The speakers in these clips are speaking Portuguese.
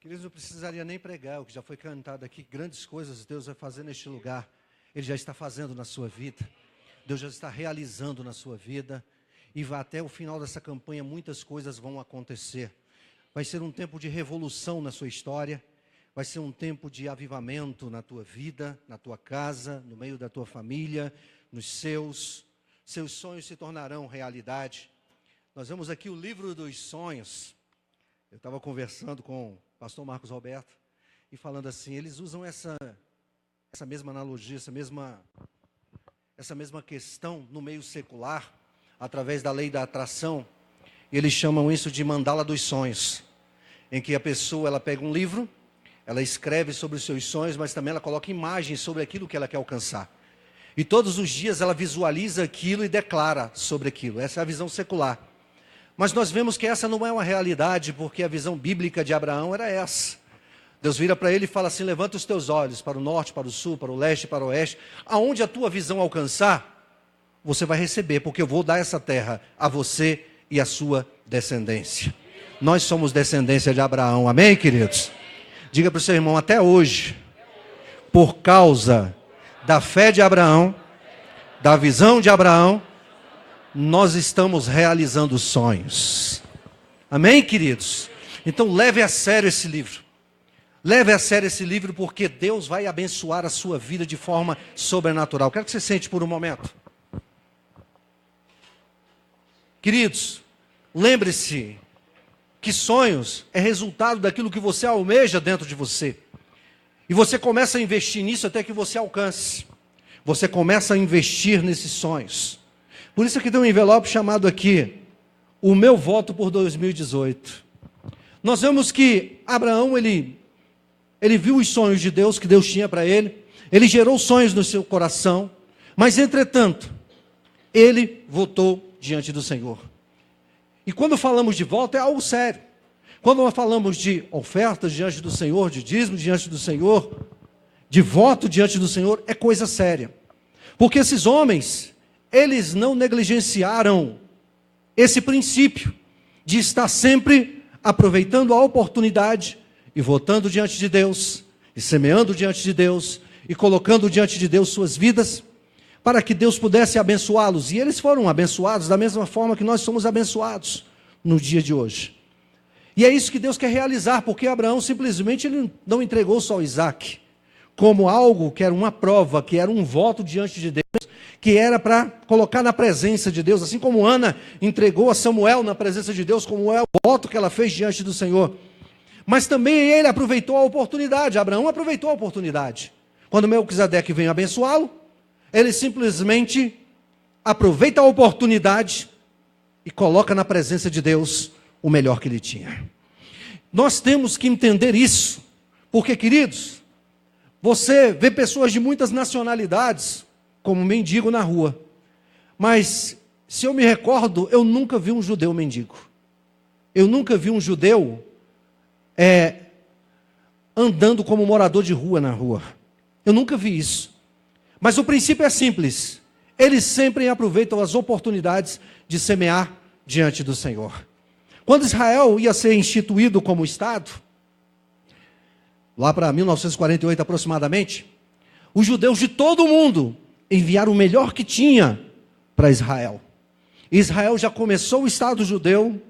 Queridos, não precisaria nem pregar o que já foi cantado aqui. Grandes coisas Deus vai fazer neste lugar. Ele já está fazendo na sua vida. Deus já está realizando na sua vida. E vai até o final dessa campanha, muitas coisas vão acontecer. Vai ser um tempo de revolução na sua história. Vai ser um tempo de avivamento na tua vida, na tua casa, no meio da tua família, nos seus sonhos se tornarão realidade. Nós vemos aqui o livro dos sonhos. Eu estava conversando com o pastor Marcos Roberto e falando assim, eles usam essa mesma analogia, essa mesma questão no meio secular, através da lei da atração. E eles chamam isso de mandala dos sonhos, em que a pessoa ela pega um livro, ela escreve sobre os seus sonhos, mas também ela coloca imagens sobre aquilo que ela quer alcançar. E todos os dias ela visualiza aquilo e declara sobre aquilo. Essa é a visão secular. Mas nós vemos que essa não é uma realidade, porque a visão bíblica de Abraão era essa. Deus vira para ele e fala assim, levanta os teus olhos para o norte, para o sul, para o leste, para o oeste. Aonde a tua visão alcançar, você vai receber, porque eu vou dar essa terra a você e a sua descendência. Nós somos descendência de Abraão, amém, queridos? Diga para o seu irmão, até hoje, por causa da fé de Abraão, da visão de Abraão, nós estamos realizando sonhos. Amém, queridos? Então leve a sério esse livro. Leve a sério esse livro, porque Deus vai abençoar a sua vida de forma sobrenatural. Quero que você sente por um momento. Queridos, lembre-se que sonhos é resultado daquilo que você almeja dentro de você. E você começa a investir nisso até que você alcance. Você começa a investir nesses sonhos. Por isso aqui tem um envelope chamado aqui, o meu voto por 2018. Nós vemos que Abraão, ele viu os sonhos de Deus, que Deus tinha para ele. Ele gerou sonhos no seu coração. Mas, entretanto, ele votou diante do Senhor. E quando falamos de voto, é algo sério. Quando nós falamos de ofertas diante do Senhor, de dízimo diante do Senhor, de voto diante do Senhor, é coisa séria. Porque esses homens, eles não negligenciaram esse princípio de estar sempre aproveitando a oportunidade e votando diante de Deus, e semeando diante de Deus, e colocando diante de Deus suas vidas, para que Deus pudesse abençoá-los. E eles foram abençoados da mesma forma que nós somos abençoados no dia de hoje. E é isso que Deus quer realizar, porque Abraão simplesmente ele não entregou só Isaac, como algo que era uma prova, que era um voto diante de Deus, que era para colocar na presença de Deus, assim como Ana entregou a Samuel na presença de Deus, como é o voto que ela fez diante do Senhor. Mas também ele aproveitou a oportunidade, Abraão aproveitou a oportunidade. Quando Melquisedeque veio abençoá-lo, ele simplesmente aproveita a oportunidade e coloca na presença de Deus o melhor que ele tinha. Nós temos que entender isso, porque, queridos, você vê pessoas de muitas nacionalidades como mendigo na rua. Mas, se eu me recordo, eu nunca vi um judeu mendigo. Eu nunca vi um judeu andando como morador de rua na rua. Eu nunca vi isso. Mas o princípio é simples. Eles sempre aproveitam as oportunidades de semear diante do Senhor. Quando Israel ia ser instituído como Estado, lá para 1948 aproximadamente, os judeus de todo o mundo enviaram o melhor que tinha para Israel. Israel já começou o Estado judeu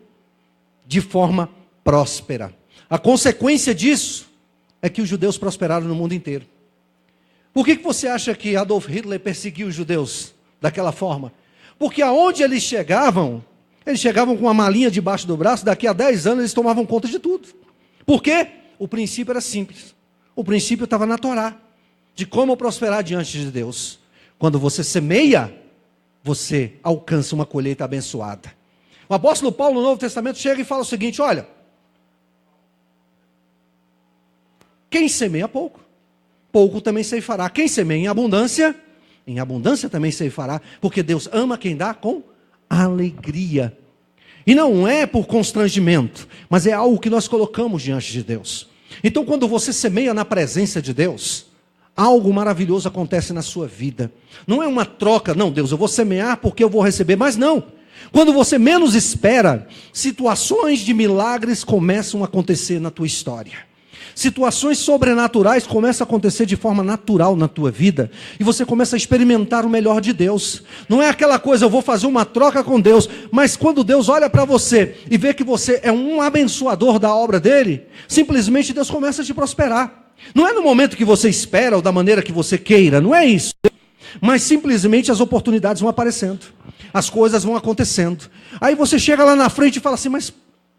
de forma próspera. A consequência disso é que os judeus prosperaram no mundo inteiro. Por que você acha que Adolf Hitler perseguiu os judeus daquela forma? Porque aonde eles chegavam com uma malinha debaixo do braço, daqui a 10 anos eles tomavam conta de tudo. Por quê? O princípio era simples. O princípio estava na Torá, de como prosperar diante de Deus. Quando você semeia, você alcança uma colheita abençoada. O apóstolo Paulo, no Novo Testamento, chega e fala o seguinte, olha, quem semeia pouco, pouco também ceifará. Quem semeia em abundância também ceifará, porque Deus ama quem dá com alegria. E não é por constrangimento, mas é algo que nós colocamos diante de Deus. Então, quando você semeia na presença de Deus, algo maravilhoso acontece na sua vida. Não é uma troca, não, Deus, eu vou semear porque eu vou receber, mas não. Quando você menos espera, situações de milagres começam a acontecer na tua história. Situações sobrenaturais começam a acontecer de forma natural na tua vida. E você começa a experimentar o melhor de Deus. Não é aquela coisa, eu vou fazer uma troca com Deus. Mas quando Deus olha para você e vê que você é um abençoador da obra dele, simplesmente Deus começa a te prosperar. Não é no momento que você espera ou da maneira que você queira, não é isso. Mas simplesmente as oportunidades vão aparecendo. As coisas vão acontecendo. Aí você chega lá na frente e fala assim, mas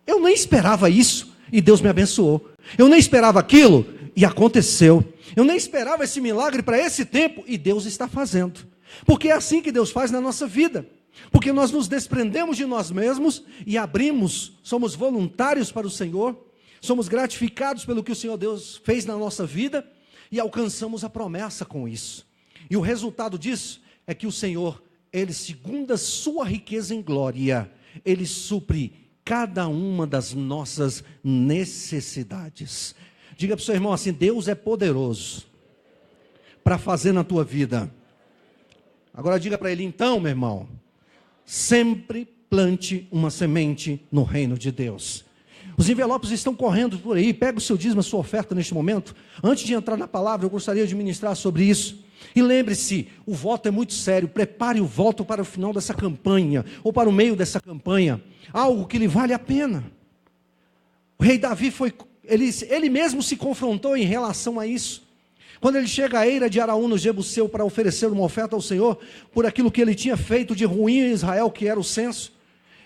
eu nem esperava isso. E Deus me abençoou. Eu nem esperava aquilo e aconteceu. Eu nem esperava esse milagre para esse tempo e Deus está fazendo. Porque é assim que Deus faz na nossa vida. Porque nós nos desprendemos de nós mesmos e abrimos, somos voluntários para o Senhor, somos gratificados pelo que o Senhor Deus fez na nossa vida e alcançamos a promessa com isso. E o resultado disso é que o Senhor, Ele, segundo a sua riqueza em glória, Ele supre cada uma das nossas necessidades. Diga para o seu irmão assim, Deus é poderoso para fazer na tua vida. Agora diga para ele, então, meu irmão, sempre plante uma semente no reino de Deus. Os envelopes estão correndo por aí, pega o seu dízimo, a sua oferta neste momento. Antes de entrar na palavra, eu gostaria de ministrar sobre isso. E lembre-se, o voto é muito sério, prepare o voto para o final dessa campanha, ou para o meio dessa campanha, algo que lhe vale a pena. O rei Davi ele mesmo se confrontou em relação a isso. Quando ele chega à eira de Araúna, o Jebuseu, para oferecer uma oferta ao Senhor, por aquilo que ele tinha feito de ruim em Israel, que era o censo,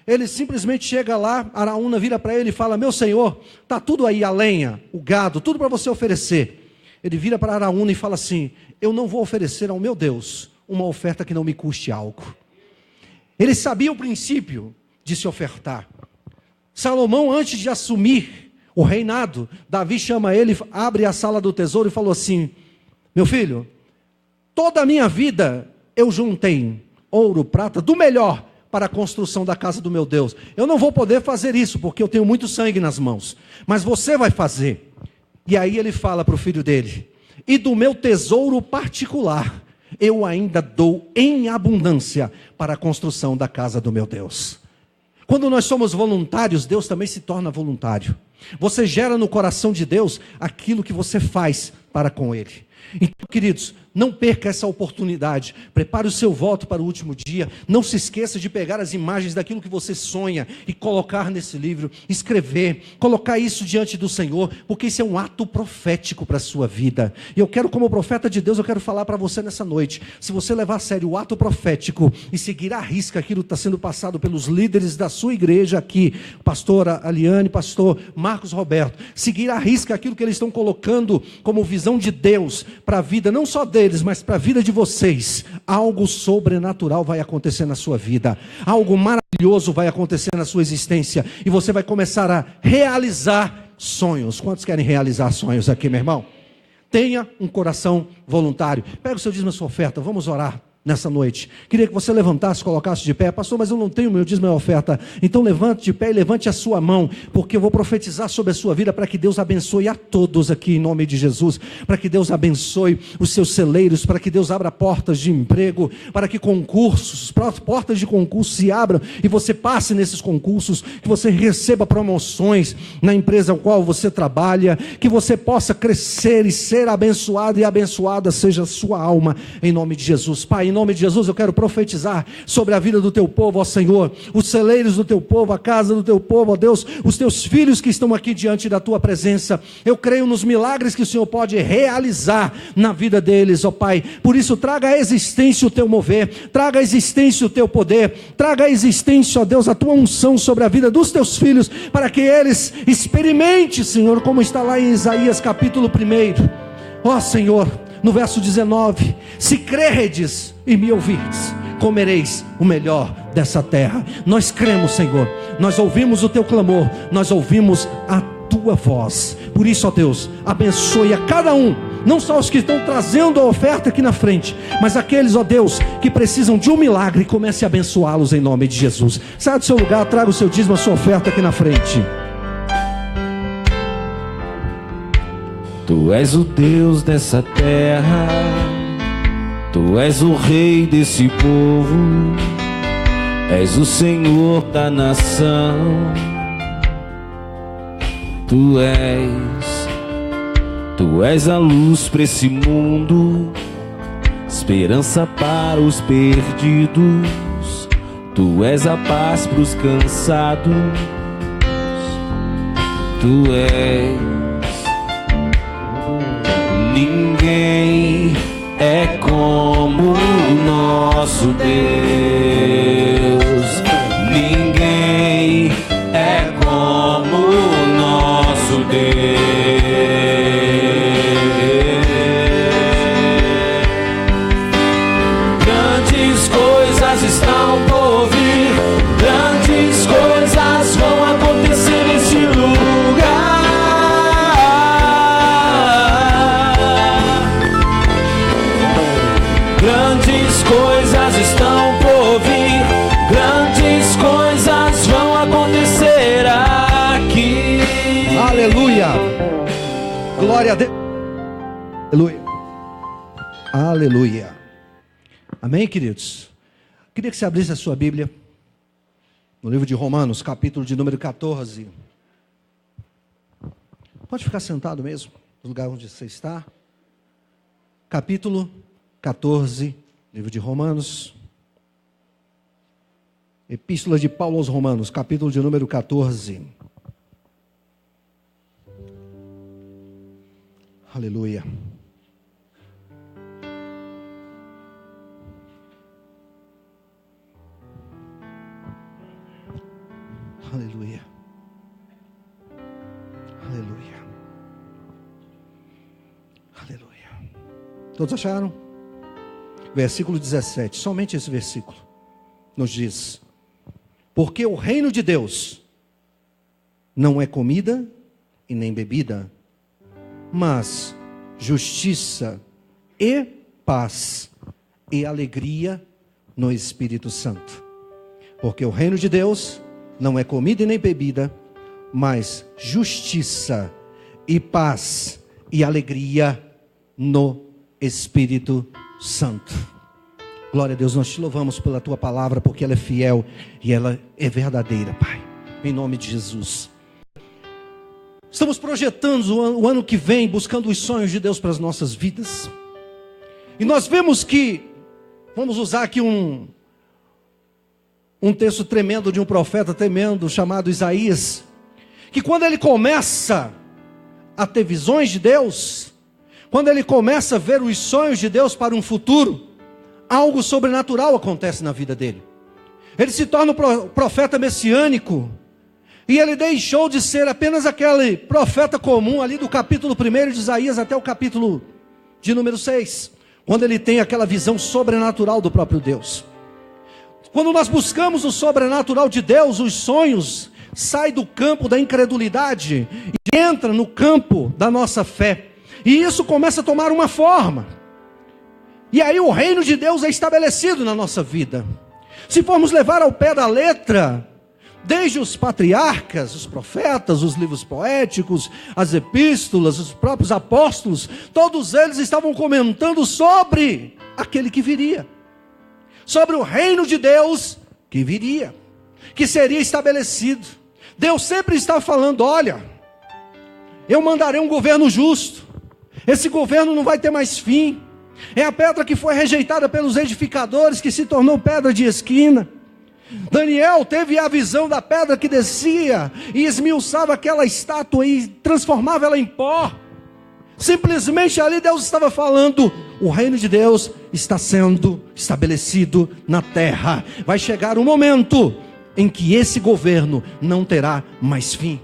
ele simplesmente chega lá, Araúna vira para ele e fala, meu senhor, está tudo aí, a lenha, o gado, tudo para você oferecer. Ele vira para Araúna e fala assim, eu não vou oferecer ao meu Deus uma oferta que não me custe algo. Ele sabia o princípio de se ofertar. Salomão, antes de assumir o reinado, Davi chama ele, abre a sala do tesouro e falou assim, meu filho, toda a minha vida eu juntei ouro, prata, do melhor para a construção da casa do meu Deus. Eu não vou poder fazer isso, porque eu tenho muito sangue nas mãos, mas você vai fazer. E aí ele fala para o filho dele, e do meu tesouro particular, eu ainda dou em abundância para a construção da casa do meu Deus. Quando nós somos voluntários, Deus também se torna voluntário. Você gera no coração de Deus aquilo que você faz para com Ele. Então, queridos, não perca essa oportunidade. Prepare o seu voto para o último dia. Não se esqueça de pegar as imagens daquilo que você sonha e colocar nesse livro, escrever, colocar isso diante do Senhor, porque isso é um ato profético para a sua vida. E eu quero, como profeta de Deus, eu quero falar para você nessa noite. Se você levar a sério o ato profético e seguir à risca aquilo que está sendo passado pelos líderes da sua igreja aqui, pastora Aliane, pastor Marcos Roberto, seguir à risca aquilo que eles estão colocando como visão de Deus para a vida, não só deles, mas para a vida de vocês, algo sobrenatural vai acontecer na sua vida, algo maravilhoso vai acontecer na sua existência, e você vai começar a realizar sonhos. Quantos querem realizar sonhos aqui, meu irmão? Tenha um coração voluntário. Pega o seu dízimo, a sua oferta, vamos orar nessa noite. Queria que você levantasse, colocasse de pé. Pastor, mas eu não tenho meu dízimo e oferta. Então levante de pé e levante a sua mão, porque eu vou profetizar sobre a sua vida para que Deus abençoe a todos aqui em nome de Jesus, para que Deus abençoe os seus celeiros, para que Deus abra portas de emprego, para que concursos, portas de concurso se abram e você passe nesses concursos, que você receba promoções na empresa ao qual você trabalha, que você possa crescer e ser abençoado, e abençoada seja a sua alma em nome de Jesus. Pai, em nome de Jesus, eu quero profetizar sobre a vida do teu povo, ó Senhor, os celeiros do teu povo, a casa do teu povo, ó Deus, os teus filhos que estão aqui diante da tua presença. Eu creio nos milagres que o Senhor pode realizar na vida deles, ó Pai. Por isso, traga à existência o teu mover, traga à existência o teu poder, traga à existência, ó Deus, a tua unção sobre a vida dos teus filhos, para que eles experimentem, Senhor, como está lá em Isaías capítulo 1. Ó Senhor, no verso 19, se crerdes e me ouvirdes, comereis o melhor dessa terra. Nós cremos, Senhor, nós ouvimos o teu clamor, nós ouvimos a tua voz. Por isso, ó Deus, abençoe a cada um, não só os que estão trazendo a oferta aqui na frente, mas aqueles, ó Deus, que precisam de um milagre, comece a abençoá-los em nome de Jesus. Saia do seu lugar, traga o seu dízimo, a sua oferta aqui na frente. Tu és o Deus dessa terra, Tu és o Rei desse povo, és o Senhor da nação. Tu és Tu és a luz para esse mundo, esperança para os perdidos. Tu és a paz para os cansados. Tu és. Ninguém é como o nosso Deus. Ninguém é como o nosso Deus. Grandes coisas estão por vir, grandes coisas vão acontecer nesse lugar. Grandes coisas estão por vir, grandes coisas vão acontecer aqui. Aleluia! Glória a Deus! Aleluia! Aleluia! Amém, queridos? Queria que você abrisse a sua Bíblia no livro de Romanos, capítulo de número 14. Pode ficar sentado mesmo, no lugar onde você está. Capítulo 14, livro de Romanos. Epístola de Paulo aos Romanos, capítulo de número 14. Aleluia. Aleluia. Aleluia. Aleluia. Todos acharam? Versículo 17, somente esse versículo nos diz: porque o reino de Deus não é comida e nem bebida, mas justiça e paz e alegria no Espírito Santo. Porque o reino de Deus não é comida e nem bebida, mas justiça e paz e alegria no Espírito Santo. Glória a Deus, nós te louvamos pela tua palavra, porque ela é fiel e ela é verdadeira, Pai, em nome de Jesus. Estamos projetando o ano que vem, buscando os sonhos de Deus para as nossas vidas, e nós vemos que, vamos usar aqui um texto tremendo de um profeta tremendo, chamado Isaías, que quando ele começa a ter visões de Deus, quando ele começa a ver os sonhos de Deus para um futuro, algo sobrenatural acontece na vida dele. Ele se torna um profeta messiânico, e ele deixou de ser apenas aquele profeta comum ali do capítulo 1 de Isaías até o capítulo de número 6, quando ele tem aquela visão sobrenatural do próprio Deus. Quando nós buscamos o sobrenatural de Deus, os sonhos saem do campo da incredulidade e entram no campo da nossa fé. E isso começa a tomar uma forma. E aí o reino de Deus é estabelecido na nossa vida. Se formos levar ao pé da letra, desde os patriarcas, os profetas, os livros poéticos, as epístolas, os próprios apóstolos, todos eles estavam comentando sobre aquele que viria, sobre o reino de Deus que viria, que seria estabelecido. Deus sempre está falando: olha, eu mandarei um governo justo, esse governo não vai ter mais fim. É a pedra que foi rejeitada pelos edificadores, que se tornou pedra de esquina. Daniel teve a visão da pedra que descia e esmiuçava aquela estátua e transformava ela em pó. Simplesmente ali Deus estava falando: o reino de Deus está sendo estabelecido na terra. Vai chegar um momento em que esse governo não terá mais fim.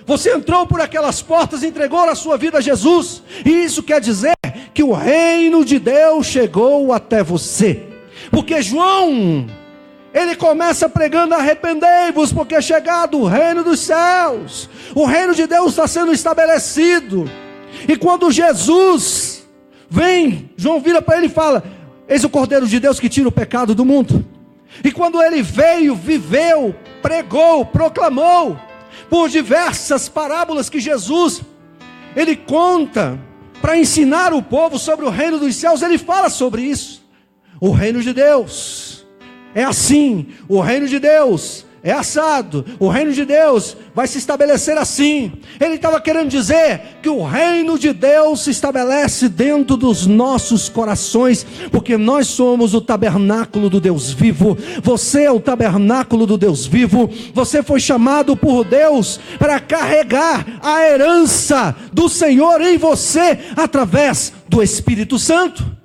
Você entrou por aquelas portas e entregou a sua vida a Jesus, e isso quer dizer que o reino de Deus chegou até você. Porque João, ele começa pregando: arrependei-vos, porque é chegado o reino dos céus. O reino de Deus está sendo estabelecido. E quando Jesus vem, João vira para ele e fala: eis o Cordeiro de Deus que tira o pecado do mundo. E quando ele veio, viveu, pregou, proclamou, por diversas parábolas que Jesus, ele conta para ensinar o povo sobre o reino dos céus, ele fala sobre isso. O reino de Deus é assim, o reino de Deus é assado. O reino de Deus vai se estabelecer assim. Ele estava querendo dizer que o reino de Deus se estabelece dentro dos nossos corações, porque nós somos o tabernáculo do Deus vivo. Você é o tabernáculo do Deus vivo. Você foi chamado por Deus para carregar a herança do Senhor em você através do Espírito Santo.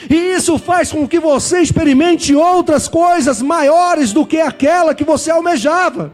E isso faz com que você experimente outras coisas maiores do que aquela que você almejava,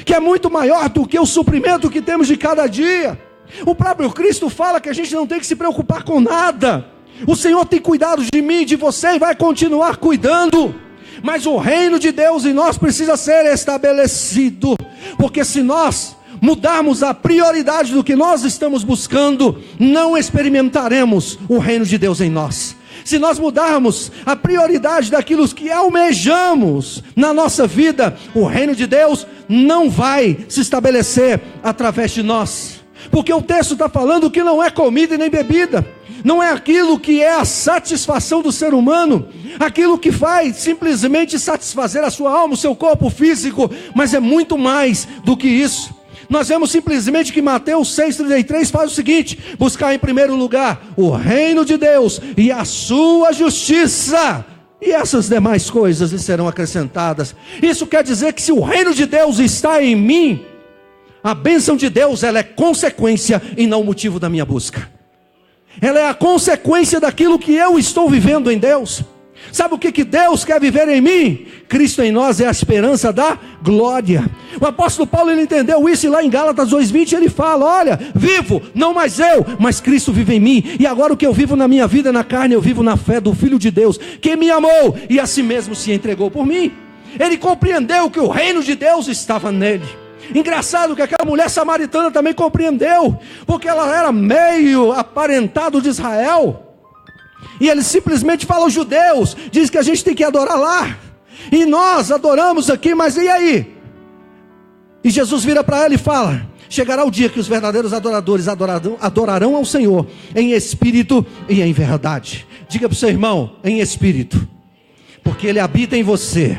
que é muito maior do que o suprimento que temos de cada dia. O próprio Cristo fala que a gente não tem que se preocupar com nada. O Senhor tem cuidado de mim, de você, e vai continuar cuidando. Mas o reino de Deus em nós precisa ser estabelecido, porque se nós mudarmos a prioridade do que nós estamos buscando, não experimentaremos o reino de Deus em nós. Se nós mudarmos a prioridade daquilo que almejamos na nossa vida, o reino de Deus não vai se estabelecer através de nós. Porque o texto está falando que não é comida e nem bebida, não é aquilo que é a satisfação do ser humano, aquilo que vai simplesmente satisfazer a sua alma, o seu corpo físico, mas é muito mais do que isso. Nós vemos simplesmente que Mateus 6,33 faz o seguinte: buscar em primeiro lugar o reino de Deus e a sua justiça, e essas demais coisas lhe serão acrescentadas. Isso quer dizer que se o reino de Deus está em mim, a bênção de Deus, ela é consequência e não motivo da minha busca. Ela é a consequência daquilo que eu estou vivendo em Deus. Sabe o que Deus quer viver em mim? Cristo em nós é a esperança da glória. O apóstolo Paulo, ele entendeu isso, e lá em Gálatas 2,20 ele fala: olha, vivo, não mais eu, mas Cristo vive em mim. E agora o que eu vivo na minha vida na carne, eu vivo na fé do Filho de Deus, que me amou e a si mesmo se entregou por mim. Ele compreendeu que o reino de Deus estava nele. Engraçado que aquela mulher samaritana também compreendeu, porque ela era meio aparentado de Israel. E ele simplesmente fala aos judeus, diz que a gente tem que adorar lá, e nós adoramos aqui, mas e aí? E Jesus vira para ela e fala: chegará o dia que os verdadeiros adoradores adorarão ao Senhor em espírito e em verdade. Diga para o seu irmão: em espírito, porque Ele habita em você;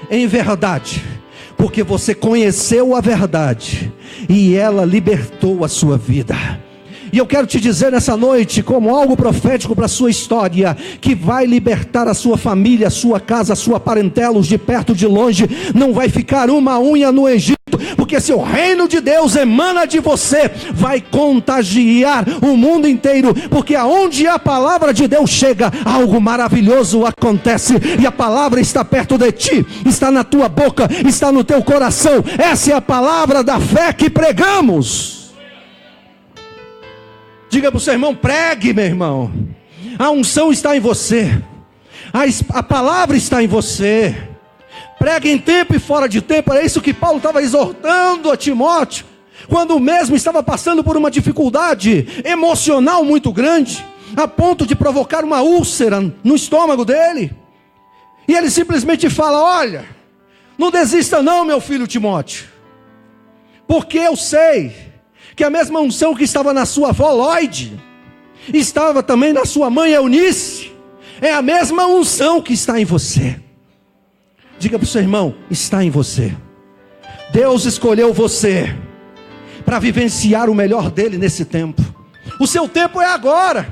em verdade, porque você conheceu a verdade e ela libertou a sua vida. E eu quero te dizer nessa noite, como algo profético para a sua história, que vai libertar a sua família, a sua casa, a sua parentela, os de perto, de longe. Não vai ficar uma unha no Egito, porque se o reino de Deus emana de você, vai contagiar o mundo inteiro, porque aonde a palavra de Deus chega, algo maravilhoso acontece, e a palavra está perto de ti, está na tua boca, está no teu coração. Essa é a palavra da fé que pregamos. Diga para o seu irmão: pregue, meu irmão. A unção está em você, a palavra está em você. Pregue em tempo e fora de tempo. Era isso que Paulo estava exortando a Timóteo, quando o mesmo estava passando por uma dificuldade emocional muito grande, a ponto de provocar uma úlcera no estômago dele. E ele simplesmente fala: olha, não desista não, meu filho Timóteo, porque eu sei que a mesma unção que estava na sua avó Lloyd, estava também na sua mãe Eunice, é a mesma unção que está em você. Diga para o seu irmão: está em você. Deus escolheu você para vivenciar o melhor dele nesse tempo. O seu tempo é agora.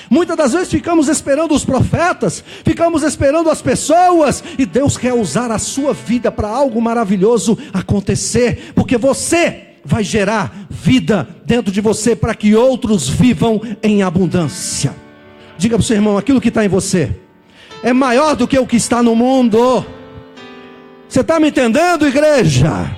Muitas das vezes ficamos esperando os profetas, ficamos esperando as pessoas, e Deus quer usar a sua vida para algo maravilhoso acontecer, porque você vai gerar vida dentro de você para que outros vivam em abundância. Diga para o seu irmão: aquilo que está em você é maior do que o que está no mundo. Você está me entendendo, igreja?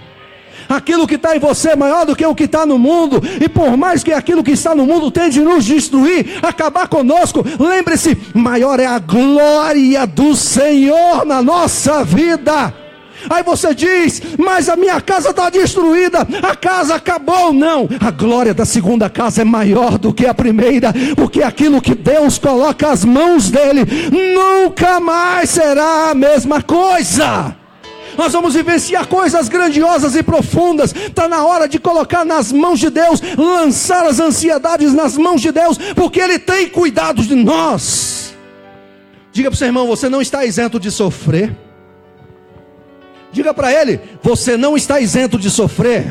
Aquilo que está em você é maior do que o que está no mundo. E por mais que aquilo que está no mundo tente nos destruir, acabar conosco, lembre-se: maior é a glória do Senhor na nossa vida. Aí você diz: mas a minha casa está destruída, a casa acabou. Não, a glória da segunda casa é maior do que a primeira, porque aquilo que Deus coloca às mãos dele nunca mais será a mesma coisa. Nós vamos vivenciar coisas grandiosas e profundas. Está na hora de colocar nas mãos de Deus, lançar as ansiedades nas mãos de Deus, porque Ele tem cuidado de nós. Diga para o seu irmão: você não está isento de sofrer. Diga para ele: você não está isento de sofrer.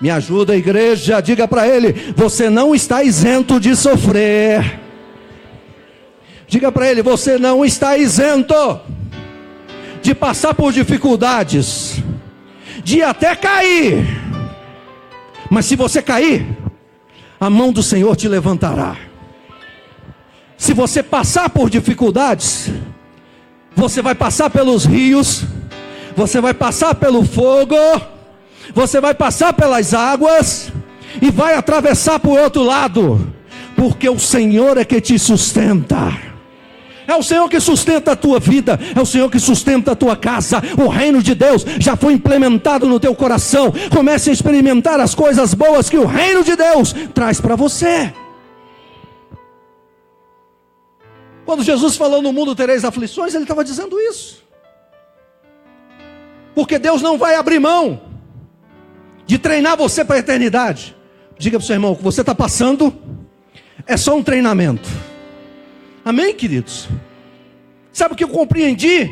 Me ajuda, igreja. Diga para ele: você não está isento de sofrer. Diga para ele: você não está isento de passar por dificuldades, de até cair. Mas se você cair, a mão do Senhor te levantará. Se você passar por dificuldades, você vai passar pelos rios, você vai passar pelo fogo, você vai passar pelas águas e vai atravessar para o outro lado, porque o Senhor é que te sustenta. É o Senhor que sustenta a tua vida, é o Senhor que sustenta a tua casa. O reino de Deus já foi implementado no teu coração. Comece a experimentar as coisas boas que o reino de Deus traz para você. Quando Jesus falou: no mundo tereis aflições, ele estava dizendo isso. Porque Deus não vai abrir mão de treinar você para a eternidade. Diga para o seu irmão: o que você está passando é só um treinamento. Amém, queridos? Sabe o que eu compreendi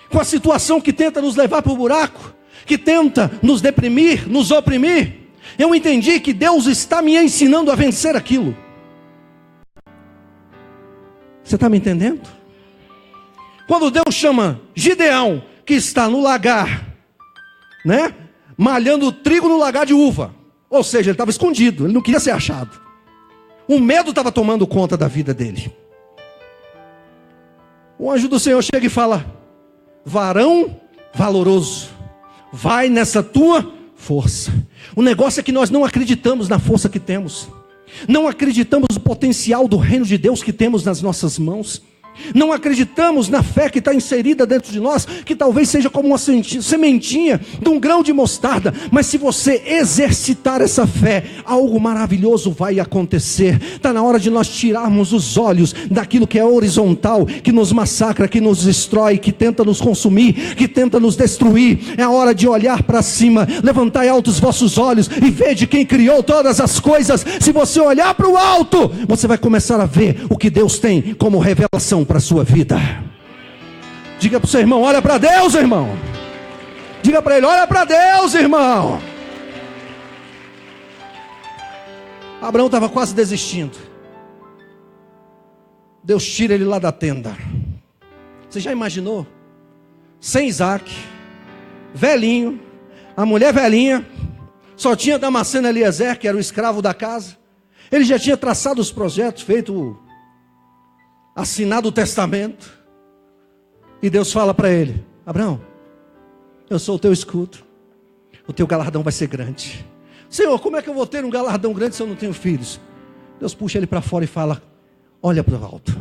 com a situação que tenta nos levar para o buraco, que tenta nos deprimir, nos oprimir? Eu entendi que Deus está me ensinando a vencer aquilo. Você está me entendendo? Quando Deus chama Gideão, que está no lagar, né, malhando trigo no lagar de uva, ou seja, ele estava escondido, ele não queria ser achado. O medo estava tomando conta da vida dele. O anjo do Senhor chega e fala: varão valoroso, vai nessa tua força. O negócio é que nós não acreditamos na força que temos, não acreditamos no potencial do reino de Deus que temos nas nossas mãos, não acreditamos na fé que está inserida dentro de nós, que talvez seja como uma sementinha de um grão de mostarda. Mas se você exercitar essa fé, algo maravilhoso vai acontecer. Está na hora de nós tirarmos os olhos daquilo que é horizontal, que nos massacra, que nos destrói, que tenta nos consumir, que tenta nos destruir. É a hora de olhar para cima. Levantai alto os vossos olhos e vede quem criou todas as coisas. Se você olhar para o alto, você vai começar a ver o que Deus tem como revelação para a sua vida. Diga para o seu irmão: olha para Deus, irmão. Diga para ele: olha para Deus, irmão. Abraão estava quase desistindo. Deus tira ele lá da tenda. Você já imaginou? Sem Isaac, velhinho, a mulher velhinha, só tinha Damasceno Eliezer, que era o escravo da casa. Ele já tinha traçado os projetos, assinado o testamento. E Deus fala para ele: Abraão, eu sou o teu escudo, o teu galardão vai ser grande. Senhor, como é que eu vou ter um galardão grande se eu não tenho filhos? Deus puxa ele para fora e fala: olha para o alto,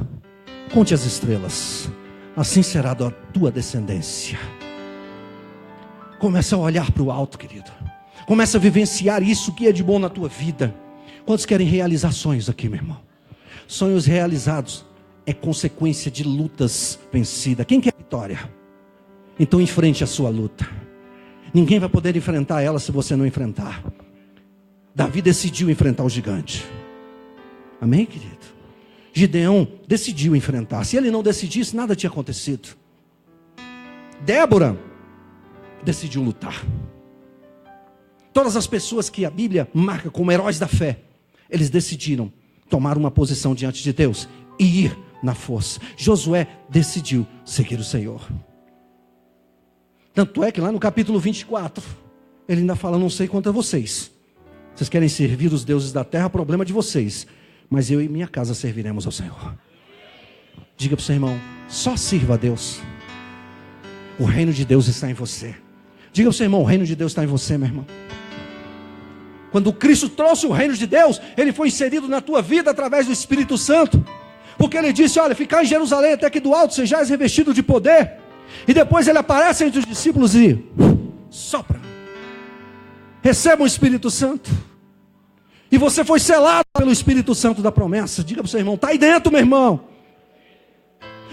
conte as estrelas, assim será a tua descendência. Começa a olhar para o alto, querido. Começa a vivenciar isso que é de bom na tua vida. Quantos querem realizar sonhos aqui, meu irmão? Sonhos realizados é consequência de lutas vencidas. Quem quer vitória? Então enfrente a sua luta. Ninguém vai poder enfrentar ela se você não enfrentar. Davi decidiu enfrentar o gigante. Amém, querido? Gideão decidiu enfrentar. Se ele não decidisse, nada tinha acontecido. Débora decidiu lutar. Todas as pessoas que a Bíblia marca como heróis da fé, eles decidiram tomar uma posição diante de Deus e ir na força. Josué decidiu seguir o Senhor. Tanto é que lá no capítulo 24, ele ainda fala: não sei quanto a vocês. Vocês querem servir os deuses da terra, problema de vocês. Mas eu e minha casa serviremos ao Senhor. Diga para o seu irmão: só sirva a Deus. O reino de Deus está em você. Diga para o seu irmão: o reino de Deus está em você, meu irmão. Quando Cristo trouxe o reino de Deus, ele foi inserido na tua vida através do Espírito Santo. Porque ele disse: olha, ficar em Jerusalém até que do alto sejais revestido de poder. E depois ele aparece entre os discípulos e sopra. Receba o Espírito Santo. E você foi selado pelo Espírito Santo da promessa. Diga para o seu irmão: está aí dentro, meu irmão.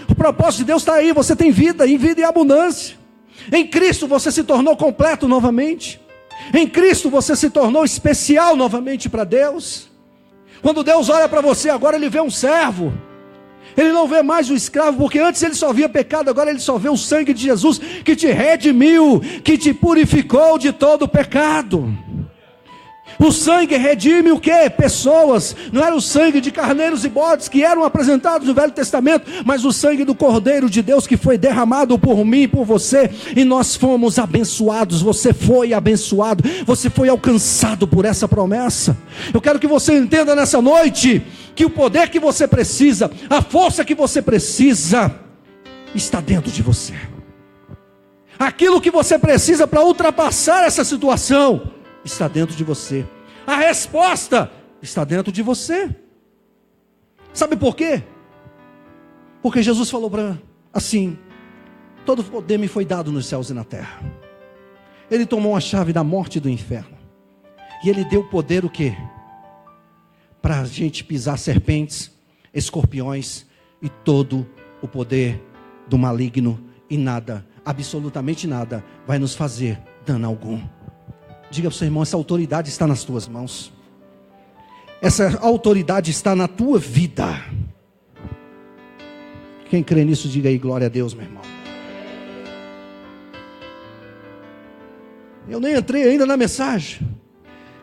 O propósito de Deus está aí. Você tem vida, em vida e abundância. Em Cristo você se tornou completo novamente. Em Cristo você se tornou especial novamente para Deus. Quando Deus olha para você agora, Ele vê um servo. Ele não vê mais o escravo, porque antes ele só via pecado, agora ele só vê o sangue de Jesus, que te redimiu, que te purificou de todo pecado. O sangue redime o quê? Pessoas. Não era o sangue de carneiros e bodes que eram apresentados no Velho Testamento, mas o sangue do Cordeiro de Deus que foi derramado por mim e por você, e nós fomos abençoados. Você foi abençoado, você foi alcançado por essa promessa. Eu quero que você entenda nessa noite que o poder que você precisa, a força que você precisa, está dentro de você. Aquilo que você precisa para ultrapassar essa situação está dentro de você. A resposta está dentro de você. Sabe por quê? Porque Jesus falou assim: todo poder me foi dado nos céus e na terra. Ele tomou a chave da morte e do inferno. E Ele deu poder o quê? Para a gente pisar serpentes, escorpiões e todo o poder do maligno. E nada, absolutamente nada, vai nos fazer dano algum. Diga para o seu irmão: essa autoridade está nas tuas mãos. Essa autoridade está na tua vida. Quem crê nisso, diga aí glória a Deus, meu irmão. Eu nem entrei ainda na mensagem.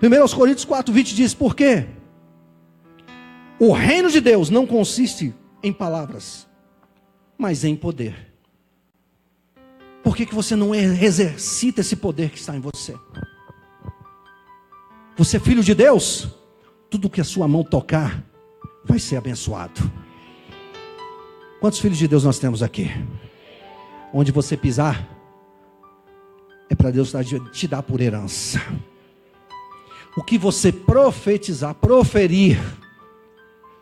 1 Coríntios 4:20 diz: por quê? O reino de Deus não consiste em palavras, mas em poder. Por que você não exercita esse poder que está em você? Você é filho de Deus, tudo que a sua mão tocar vai ser abençoado. Quantos filhos de Deus nós temos aqui? Onde você pisar, é para Deus te dar por herança. O que você profetizar, proferir,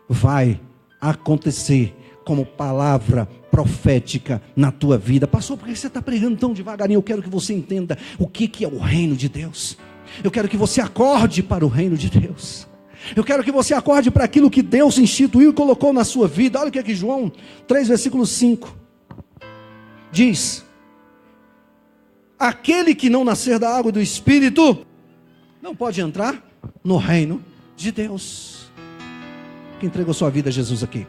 vai acontecer como palavra profética na tua vida. Pastor, por que você está pregando tão devagarinho? Eu quero que você entenda o que é o reino de Deus. Eu quero que você acorde para o reino de Deus. Eu quero que você acorde para aquilo que Deus instituiu e colocou na sua vida. Olha o que aqui João 3, versículo 5 diz: aquele que não nascer da água e do Espírito não pode entrar no reino de Deus. Quem entregou sua vida a Jesus aqui?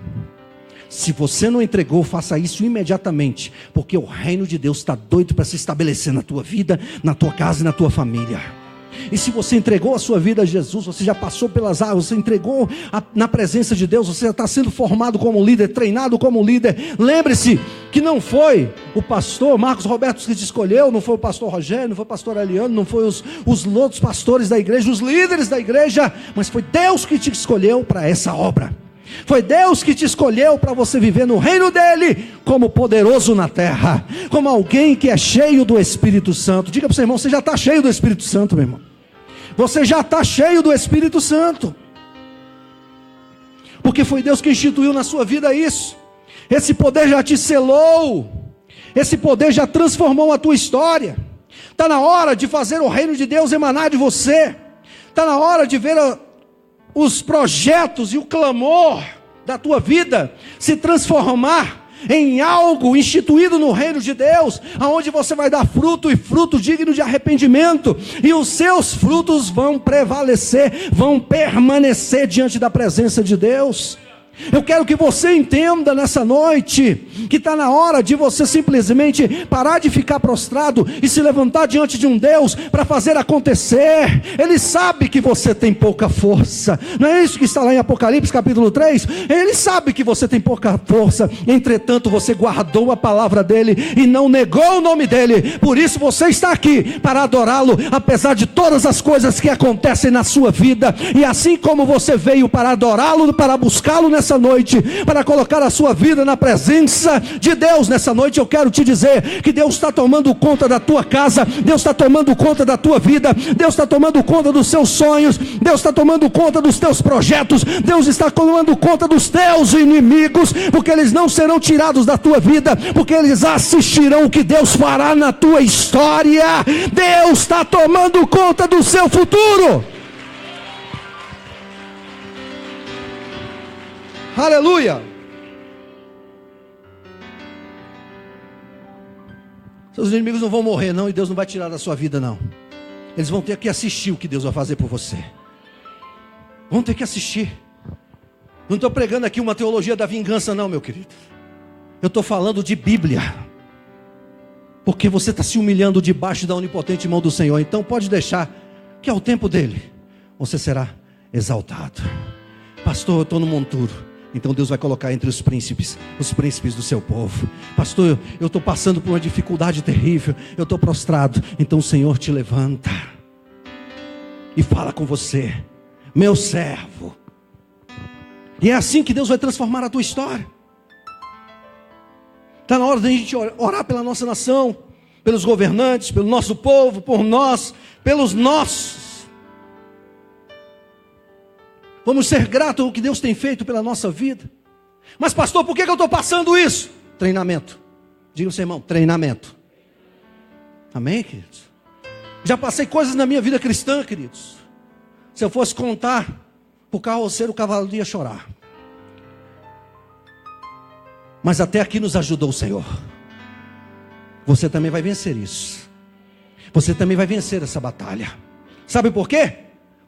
Se você não entregou, faça isso imediatamente, porque o reino de Deus está doido para se estabelecer na tua vida, na tua casa e na tua família. E se você entregou a sua vida a Jesus, você já passou pelas águas, você entregou na presença de Deus, você já está sendo formado como líder, treinado como líder. Lembre-se que não foi o pastor Marcos Roberto que te escolheu, não foi o pastor Rogério, não foi o pastor Eliano, não foi os outros pastores da igreja, os líderes da igreja, mas foi Deus que te escolheu para essa obra. Foi Deus que te escolheu para você viver no reino dele, como poderoso na terra, como alguém que é cheio do Espírito Santo. Diga para o seu irmão: você já está cheio do Espírito Santo, meu irmão. Você já está cheio do Espírito Santo, porque foi Deus que instituiu na sua vida isso. Esse poder já te selou, esse poder já transformou a tua história. Está na hora de fazer o reino de Deus emanar de você. Está na hora de ver os projetos e o clamor da tua vida se transformar em algo instituído no reino de Deus, aonde você vai dar fruto, e fruto digno de arrependimento, e os seus frutos vão prevalecer, vão permanecer diante da presença de Deus. Eu quero que você entenda nessa noite que está na hora de você simplesmente parar de ficar prostrado e se levantar diante de um Deus para fazer acontecer. Ele sabe que você tem pouca força, não é isso que está lá em Apocalipse capítulo 3? Ele sabe que você tem pouca força, entretanto você guardou a palavra dele e não negou o nome dele. Por isso você está aqui para adorá-lo, apesar de todas as coisas que acontecem na sua vida. E assim como você veio para adorá-lo, para buscá-lo nessa noite, para colocar a sua vida na presença de Deus nessa noite, eu quero te dizer que Deus está tomando conta da tua casa, Deus está tomando conta da tua vida, Deus está tomando conta dos seus sonhos, Deus está tomando conta dos teus projetos, Deus está tomando conta dos teus inimigos, porque eles não serão tirados da tua vida, porque eles assistirão o que Deus fará na tua história. Deus está tomando conta do seu futuro. Aleluia! Seus inimigos não vão morrer não, e Deus não vai tirar da sua vida não. Eles vão ter que assistir o que Deus vai fazer por você. Vão ter que assistir. Não estou pregando aqui uma teologia da vingança não, meu querido. Eu estou falando de Bíblia. Porque você está se humilhando debaixo da onipotente mão do Senhor. Então pode deixar que ao tempo dele você será exaltado. Pastor, eu estou no monturo. Então Deus vai colocar entre os príncipes do seu povo. Pastor, eu estou passando por uma dificuldade terrível. Eu estou prostrado. Então o Senhor te levanta e fala com você: meu servo. E é assim que Deus vai transformar a tua história. Está na hora de a gente orar pela nossa nação, pelos governantes, pelo nosso povo, por nós, pelos nossos. Vamos ser gratos ao que Deus tem feito pela nossa vida. Mas pastor, por que eu estou passando isso? Treinamento. Diga ao seu irmão, treinamento. Amém, queridos? Já passei coisas na minha vida cristã, queridos. Se eu fosse contar o carroceiro, o cavalo ia chorar. Mas até aqui nos ajudou o Senhor. Você também vai vencer isso. Você também vai vencer essa batalha. Sabe por quê?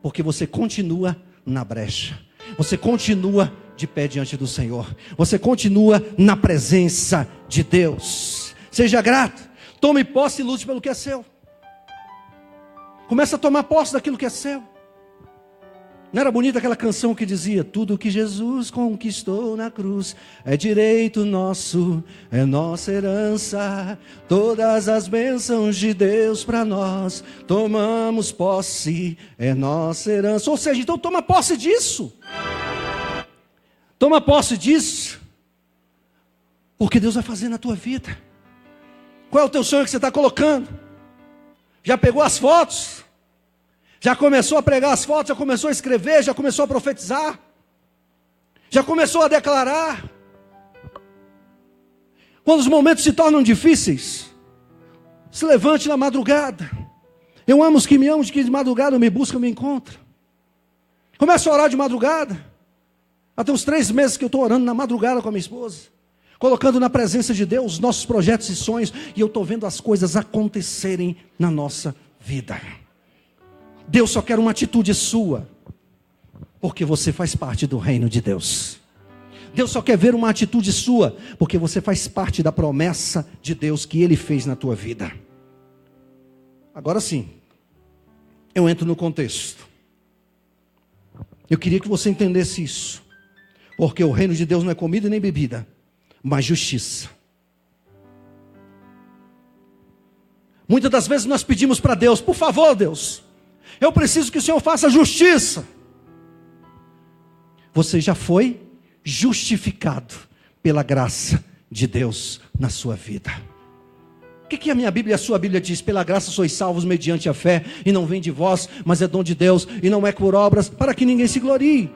Porque você continua na brecha. Você continua de pé diante do Senhor. Você continua na presença de Deus. Seja grato. Tome posse e lute pelo que é seu. Começa a tomar posse daquilo que é seu. Não era bonita aquela canção que dizia: tudo que Jesus conquistou na cruz é direito nosso, é nossa herança. Todas as bênçãos de Deus para nós, tomamos posse, é nossa herança. Ou seja, então toma posse disso. Toma posse disso. Porque Deus vai fazer na tua vida. Qual é o teu sonho que você está colocando? Já pegou as fotos? Já começou a pregar as fotos, já começou a escrever, já começou a profetizar, já começou a declarar. Quando os momentos se tornam difíceis, se levante na madrugada. Eu amo os que me amam, que de madrugada me buscam, me encontram. Comece a orar de madrugada. Há uns 3 meses que eu estou orando na madrugada com a minha esposa, colocando na presença de Deus nossos projetos e sonhos, e eu estou vendo as coisas acontecerem na nossa vida. Deus só quer uma atitude sua, porque você faz parte do reino de Deus. Deus só quer ver uma atitude sua, porque você faz parte da promessa de Deus que Ele fez na tua vida. Agora sim, eu entro no contexto. Eu queria que você entendesse isso, porque o reino de Deus não é comida nem bebida, mas justiça. Muitas das vezes nós pedimos para Deus: por favor, Deus, eu preciso que o Senhor faça justiça. Você já foi justificado pela graça de Deus na sua vida. O que a minha Bíblia e a sua Bíblia diz? Pela graça sois salvos mediante a fé, e não vem de vós, mas é dom de Deus, e não é por obras, para que ninguém se glorie.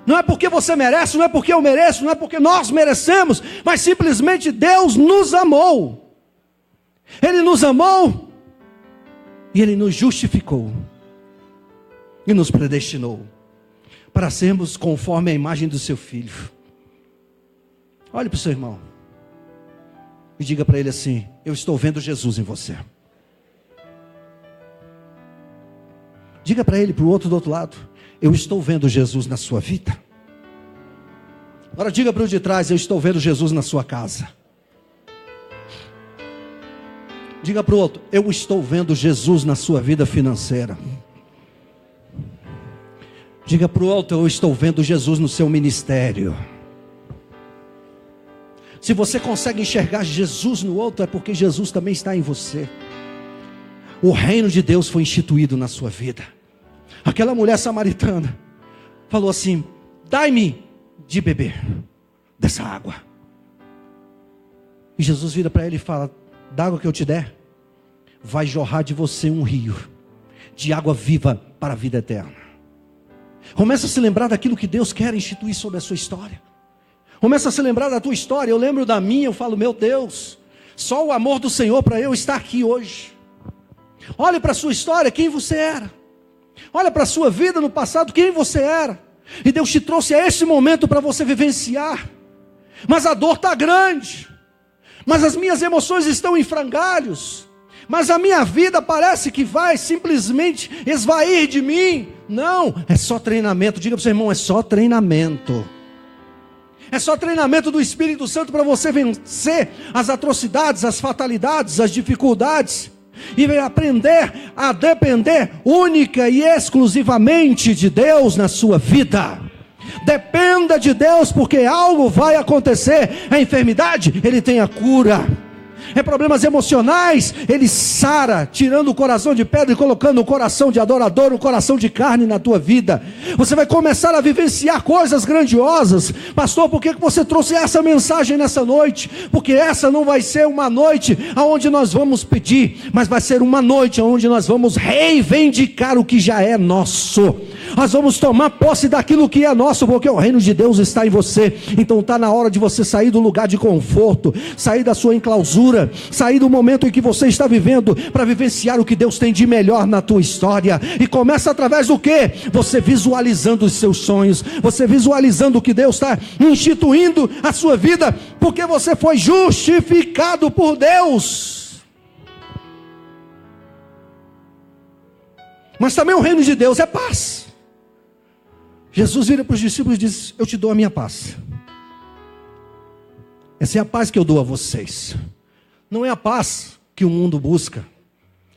Não é porque você merece, não é porque eu mereço, não é porque nós merecemos, mas simplesmente Deus nos amou. Ele nos amou, e Ele nos justificou, e nos predestinou para sermos conforme a imagem do seu Filho. Olhe para o seu irmão e diga para ele assim: eu estou vendo Jesus em você. Diga para ele, para o outro do outro lado: eu estou vendo Jesus na sua vida. Agora diga para o de trás: eu estou vendo Jesus na sua casa. Diga para o outro: eu estou vendo Jesus na sua vida financeira. Diga para o outro: eu estou vendo Jesus no seu ministério. Se você consegue enxergar Jesus no outro, é porque Jesus também está em você. O reino de Deus foi instituído na sua vida. Aquela mulher samaritana falou assim: dai-me de beber dessa água. E Jesus vira para ele e fala: da água que eu te der, vai jorrar de você um rio de água viva para a vida eterna. Começa a se lembrar daquilo que Deus quer instituir sobre a sua história. Começa a se lembrar da tua história. Eu lembro da minha, eu falo: meu Deus, só o amor do Senhor para eu estar aqui hoje. Olhe para a sua história, quem você era. Olha para a sua vida no passado, quem você era. E Deus te trouxe a esse momento para você vivenciar. Mas a dor está grande. Mas as minhas emoções estão em frangalhos. Mas a minha vida parece que vai simplesmente esvair de mim. Não, é só treinamento. Diga para o seu irmão: é só treinamento. É só treinamento do Espírito Santo para você vencer as atrocidades, as fatalidades, as dificuldades. E aprender a depender única e exclusivamente de Deus na sua vida. Dependa de Deus, porque algo vai acontecer. É enfermidade, Ele tem a cura. É problemas emocionais, Ele sara, tirando o coração de pedra e colocando o coração de adorador, o coração de carne na tua vida. Você vai começar a vivenciar coisas grandiosas. Pastor, por que você trouxe essa mensagem nessa noite? Porque essa não vai ser uma noite onde nós vamos pedir, mas vai ser uma noite onde nós vamos reivindicar o que já é nosso. Nós vamos tomar posse daquilo que é nosso, porque o reino de Deus está em você. Então está na hora de você sair do lugar de conforto, sair da sua enclausura, sair do momento em que você está vivendo, para vivenciar o que Deus tem de melhor na tua história. E começa através do quê? Você visualizando os seus sonhos, você visualizando o que Deus está instituindo a sua vida, porque você foi justificado por Deus. Mas também o reino de Deus é paz. Jesus vira para os discípulos e diz: eu te dou a minha paz. Essa é a paz que eu dou a vocês. Não é a paz que o mundo busca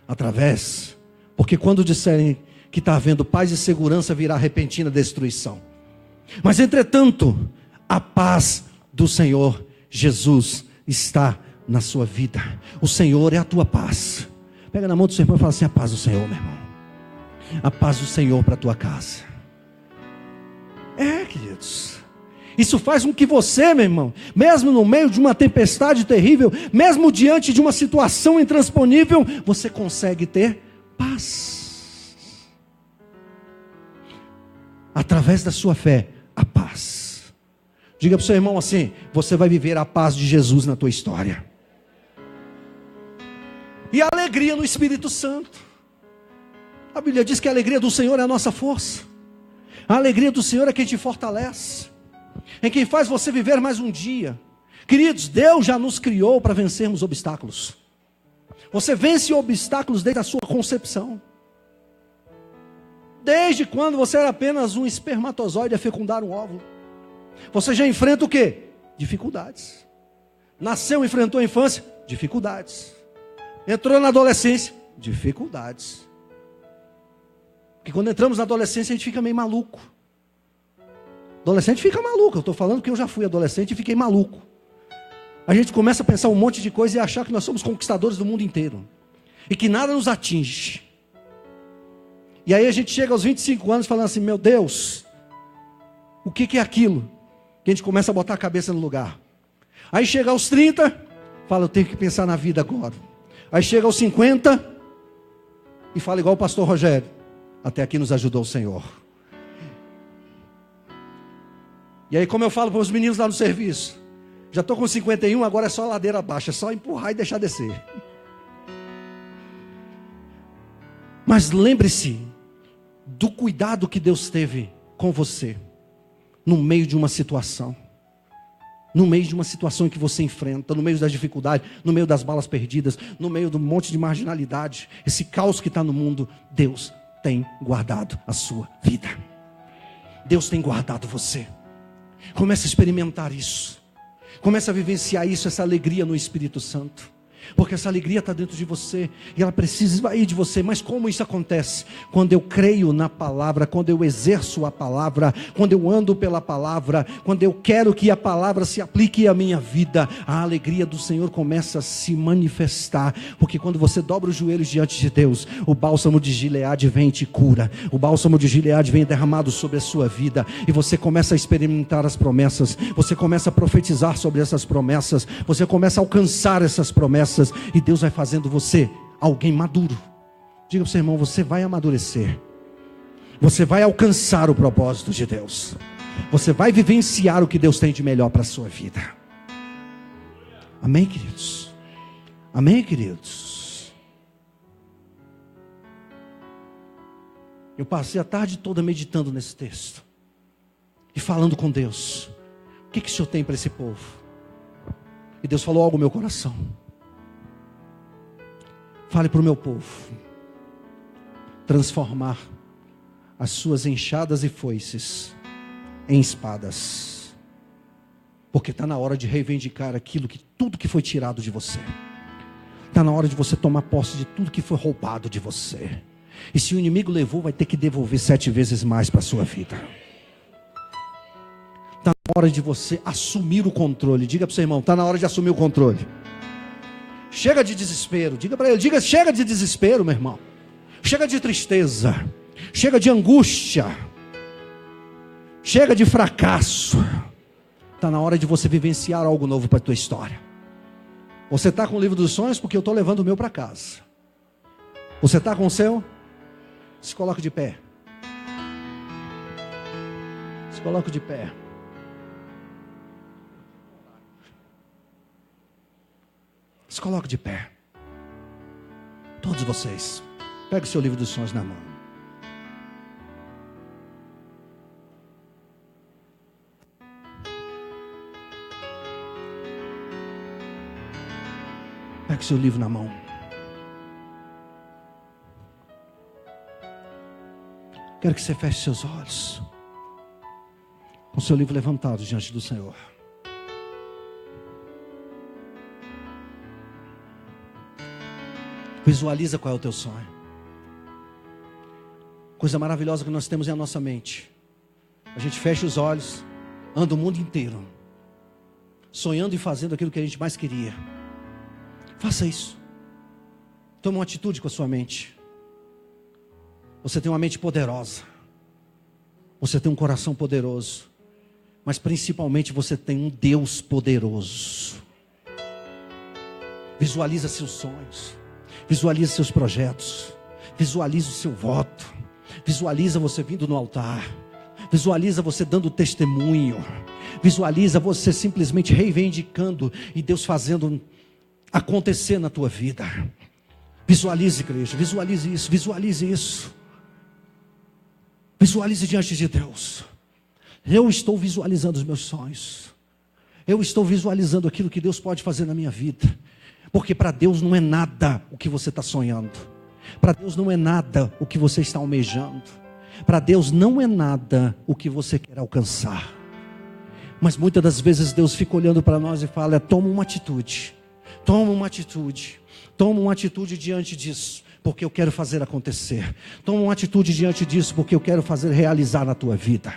através, porque quando disserem que está havendo paz e segurança, virá repentina destruição. Mas entretanto, a paz do Senhor Jesus está na sua vida. O Senhor é a tua paz. Pega na mão do seu irmão e fala assim: a paz do Senhor, meu irmão. A paz do Senhor para a tua casa. Queridos, isso faz com que você, meu irmão, mesmo no meio de uma tempestade terrível, mesmo diante de uma situação intransponível, você consegue ter paz. Através da sua fé, a paz. Diga para o seu irmão assim: você vai viver a paz de Jesus na tua história. E a alegria no Espírito Santo. A Bíblia diz que a alegria do Senhor é a nossa força. A alegria do Senhor é quem te fortalece, é quem faz você viver mais um dia. Queridos, Deus já nos criou para vencermos obstáculos. Você vence obstáculos desde a sua concepção. Desde quando você era apenas um espermatozoide a fecundar um óvulo. Você já enfrenta o quê? Dificuldades. Nasceu, enfrentou a infância? Dificuldades. Entrou na adolescência? Dificuldades. Porque quando entramos na adolescência a gente fica meio maluco. Adolescente fica maluco. Eu estou falando que eu já fui adolescente e fiquei maluco. A gente começa a pensar um monte de coisa e achar que nós somos conquistadores do mundo inteiro. E que nada nos atinge. E aí a gente chega aos 25 anos falando assim: meu Deus, o que é aquilo? Que a gente começa a botar a cabeça no lugar. Aí chega aos 30, fala: eu tenho que pensar na vida agora. Aí chega aos 50 e fala igual o pastor Rogério: até aqui nos ajudou o Senhor. E aí, como eu falo para os meninos lá no serviço, já estou com 51, agora é só ladeira abaixo, é só empurrar e deixar descer. Mas lembre-se do cuidado que Deus teve com você no meio de uma situação. No meio de uma situação em que você enfrenta, no meio das dificuldades, no meio das balas perdidas, no meio de um monte de marginalidade, esse caos que está no mundo, Deus tem guardado a sua vida. Deus tem guardado você. Comece a experimentar isso. Comece a vivenciar isso, essa alegria no Espírito Santo. Porque essa alegria está dentro de você e ela precisa esvair de você. Mas como isso acontece? Quando eu creio na palavra, quando eu exerço a palavra, quando eu ando pela palavra, quando eu quero que a palavra se aplique à minha vida, a alegria do Senhor começa a se manifestar. Porque quando você dobra os joelhos diante de Deus, o bálsamo de Gileade vem e te cura. O bálsamo de Gileade vem derramado sobre a sua vida e você começa a experimentar as promessas. Você começa a profetizar sobre essas promessas. Você começa a alcançar essas promessas. E Deus vai fazendo você alguém maduro. Diga para o seu irmão: você vai amadurecer. Você vai alcançar o propósito de Deus. Você vai vivenciar o que Deus tem de melhor para a sua vida. Amém, queridos? Amém, queridos? Eu passei a tarde toda meditando nesse texto e falando com Deus: o que o Senhor tem para esse povo? E Deus falou algo no meu coração: fale para o meu povo transformar as suas enxadas e foices em espadas. Porque está na hora de reivindicar tudo que foi tirado de você. Está na hora de você tomar posse de tudo que foi roubado de você. E se o inimigo levou, vai ter que devolver 7 vezes mais para a sua vida. Está na hora de você assumir o controle. Diga para o seu irmão, está na hora de assumir o controle. Chega de desespero. Diga para ele, chega de desespero, meu irmão. Chega de tristeza. Chega de angústia. Chega de fracasso. Está na hora de você vivenciar algo novo para a tua história. Você está com o livro dos sonhos porque eu estou levando o meu para casa. Você está com o seu? Se coloque de pé. Se coloque de pé. Se coloque de pé. Todos vocês. Pegue o seu livro dos sonhos na mão. Pegue o seu livro na mão. Quero que você feche seus olhos, com o seu livro levantado diante do Senhor. Visualiza qual é o teu sonho. Coisa maravilhosa que nós temos é a nossa mente. A gente fecha os olhos, anda o mundo inteiro, sonhando e fazendo aquilo que a gente mais queria. Faça isso. Tome uma atitude com a sua mente. Você tem uma mente poderosa. Você tem um coração poderoso. Mas principalmente você tem um Deus poderoso. Visualiza seus sonhos. Visualiza seus projetos. Visualiza o seu voto. Visualiza você vindo no altar. Visualiza você dando testemunho. Visualiza você simplesmente reivindicando e Deus fazendo acontecer na tua vida. Visualize, igreja. Visualize isso. Visualize isso. Visualize diante de Deus. Eu estou visualizando os meus sonhos. Eu estou visualizando aquilo que Deus pode fazer na minha vida. Porque para Deus não é nada o que você está sonhando. Para Deus não é nada o que você está almejando. Para Deus não é nada o que você quer alcançar. Mas muitas das vezes Deus fica olhando para nós e fala: toma uma atitude. Toma uma atitude. Toma uma atitude diante disso, porque eu quero fazer acontecer. Toma uma atitude diante disso, porque eu quero fazer realizar na tua vida.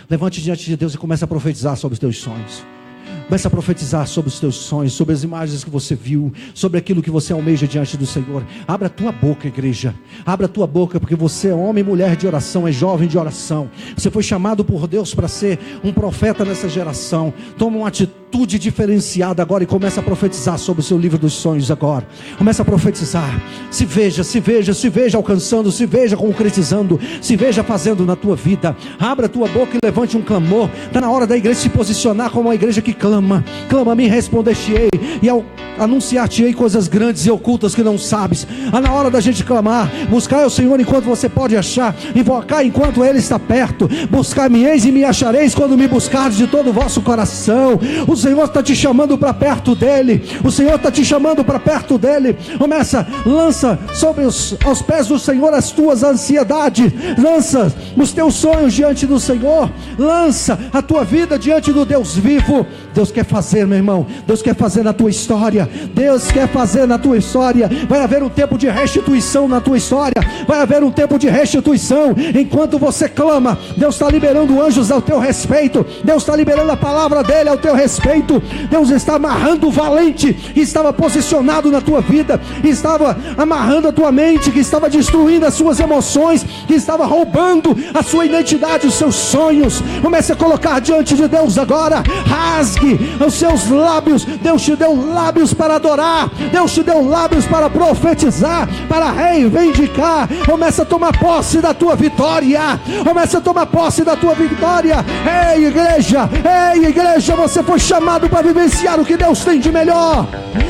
Levante diante de Deus e comece a profetizar sobre os teus sonhos. Comece a profetizar sobre os teus sonhos, sobre as imagens que você viu, sobre aquilo que você almeja diante do Senhor. Abra a tua boca, igreja. Abra a tua boca, porque você é homem e mulher de oração, é jovem de oração. Você foi chamado por Deus para ser um profeta nessa geração. Toma uma atitude diferenciada agora e comece a profetizar sobre o seu livro dos sonhos agora. Comece a profetizar. Se veja alcançando, se veja concretizando, se veja fazendo na tua vida. Abra a tua boca e levante um clamor. Está na hora da igreja se posicionar como uma igreja que clama. Clama-me, responder-te-ei, e ao anunciar-te-ei coisas grandes e ocultas que não sabes. Na hora da gente clamar, buscar o Senhor enquanto você pode achar, invocar enquanto Ele está perto. Buscar-me-eis e me achareis quando me buscardes de todo o vosso coração. O Senhor está te chamando para perto dEle. O Senhor está te chamando para perto dEle. Lança sobre aos pés do Senhor as tuas ansiedades. Lança os teus sonhos diante do Senhor. Lança a tua vida diante do Deus vivo. Deus quer fazer, meu irmão. Deus quer fazer na tua história. Deus quer fazer na tua história. Vai haver um tempo de restituição na tua história. Vai haver um tempo de restituição. Enquanto você clama, Deus está liberando anjos ao teu respeito. Deus está liberando a palavra dele ao teu respeito. Deus está amarrando o valente que estava posicionado na tua vida, que estava amarrando a tua mente, que estava destruindo as suas emoções, que estava roubando a sua identidade, os seus sonhos. Comece a colocar diante de Deus agora. Rasgue os seus lábios. Deus te deu lábios para adorar. Deus te deu lábios para profetizar, para reivindicar. Comece a tomar posse da tua vitória. Comece a tomar posse da tua vitória. Ei, igreja, você foi chamado para vivenciar o que Deus tem de melhor.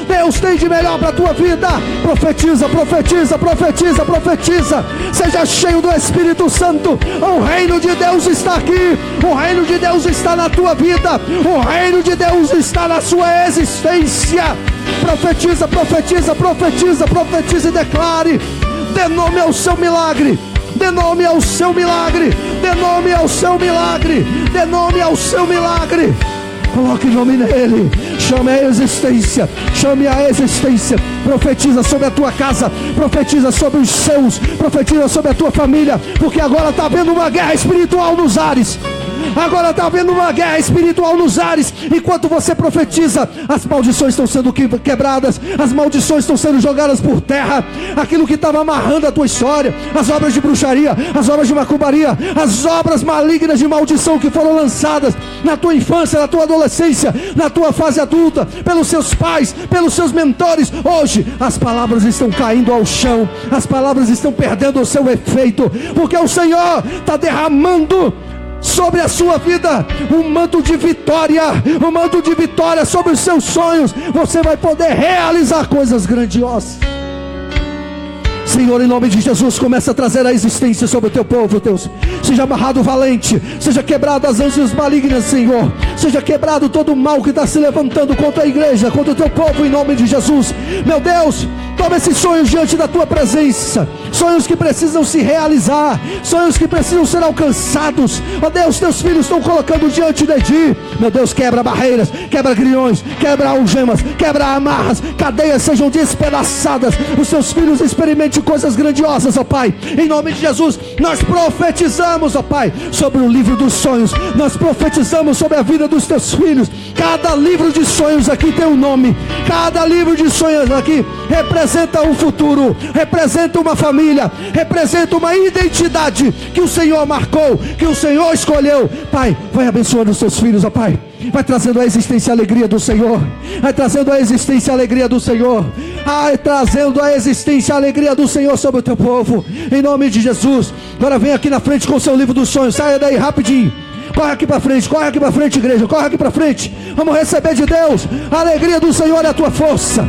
Deus tem de melhor para a tua vida. Profetiza, profetiza, profetiza, profetiza. Seja cheio do Espírito Santo. O reino de Deus está aqui. O reino de Deus está na tua vida. O reino de Deus está na sua existência. Profetiza, profetiza, profetiza, profetiza e declare. Dê nome ao seu milagre. Dê nome ao seu milagre. Dê nome ao seu milagre. Dê nome ao seu milagre. Coloque o nome nele. Chame a existência. Chame a existência. Profetiza sobre a tua casa. Profetiza sobre os seus. Profetiza sobre a tua família. Porque agora está havendo uma guerra espiritual nos ares. Agora está havendo uma guerra espiritual nos ares. Enquanto você profetiza, as maldições estão sendo quebradas. As maldições estão sendo jogadas por terra. Aquilo que estava amarrando a tua história, as obras de bruxaria, as obras de macumbaria, as obras malignas de maldição que foram lançadas na tua infância, na tua adolescência, na tua fase adulta, pelos seus pais, pelos seus mentores. Hoje as palavras estão caindo ao chão. As palavras estão perdendo o seu efeito, porque o Senhor está derramando sobre a sua vida um manto de vitória, um manto de vitória sobre os seus sonhos. Você vai poder realizar coisas grandiosas. Senhor, em nome de Jesus, começa a trazer a existência sobre o teu povo, Deus. Seja amarrado o valente, seja quebrado as ânsias malignas, Senhor. Seja quebrado todo o mal que está se levantando contra a igreja, contra o teu povo, em nome de Jesus. Meu Deus, toma esses sonhos diante da tua presença. Sonhos que precisam se realizar, sonhos que precisam ser alcançados. Ó Deus, teus filhos estão colocando diante de ti. Meu Deus, quebra barreiras, quebra grilhões, quebra algemas, quebra amarras, cadeias sejam despedaçadas. Os teus filhos experimentem coisas grandiosas, ó Pai. Em nome de Jesus, nós profetizamos, ó Pai, sobre o livro dos sonhos. Nós profetizamos sobre a vida dos teus filhos. Cada livro de sonhos aqui tem um nome. Cada livro de sonhos aqui representa um futuro, representa uma família, representa uma identidade que o Senhor marcou, que o Senhor escolheu. Pai, vai abençoando os teus filhos, ó Pai. Vai trazendo a existência e a alegria do Senhor. Vai trazendo a existência e a alegria do Senhor. Vai trazendo a existência e a alegria do Senhor sobre o teu povo, em nome de Jesus. Agora vem aqui na frente com o seu livro dos sonhos. Saia daí rapidinho. Corre aqui para frente, igreja. Corre aqui para frente. Vamos receber de Deus. A alegria do Senhor é a tua força.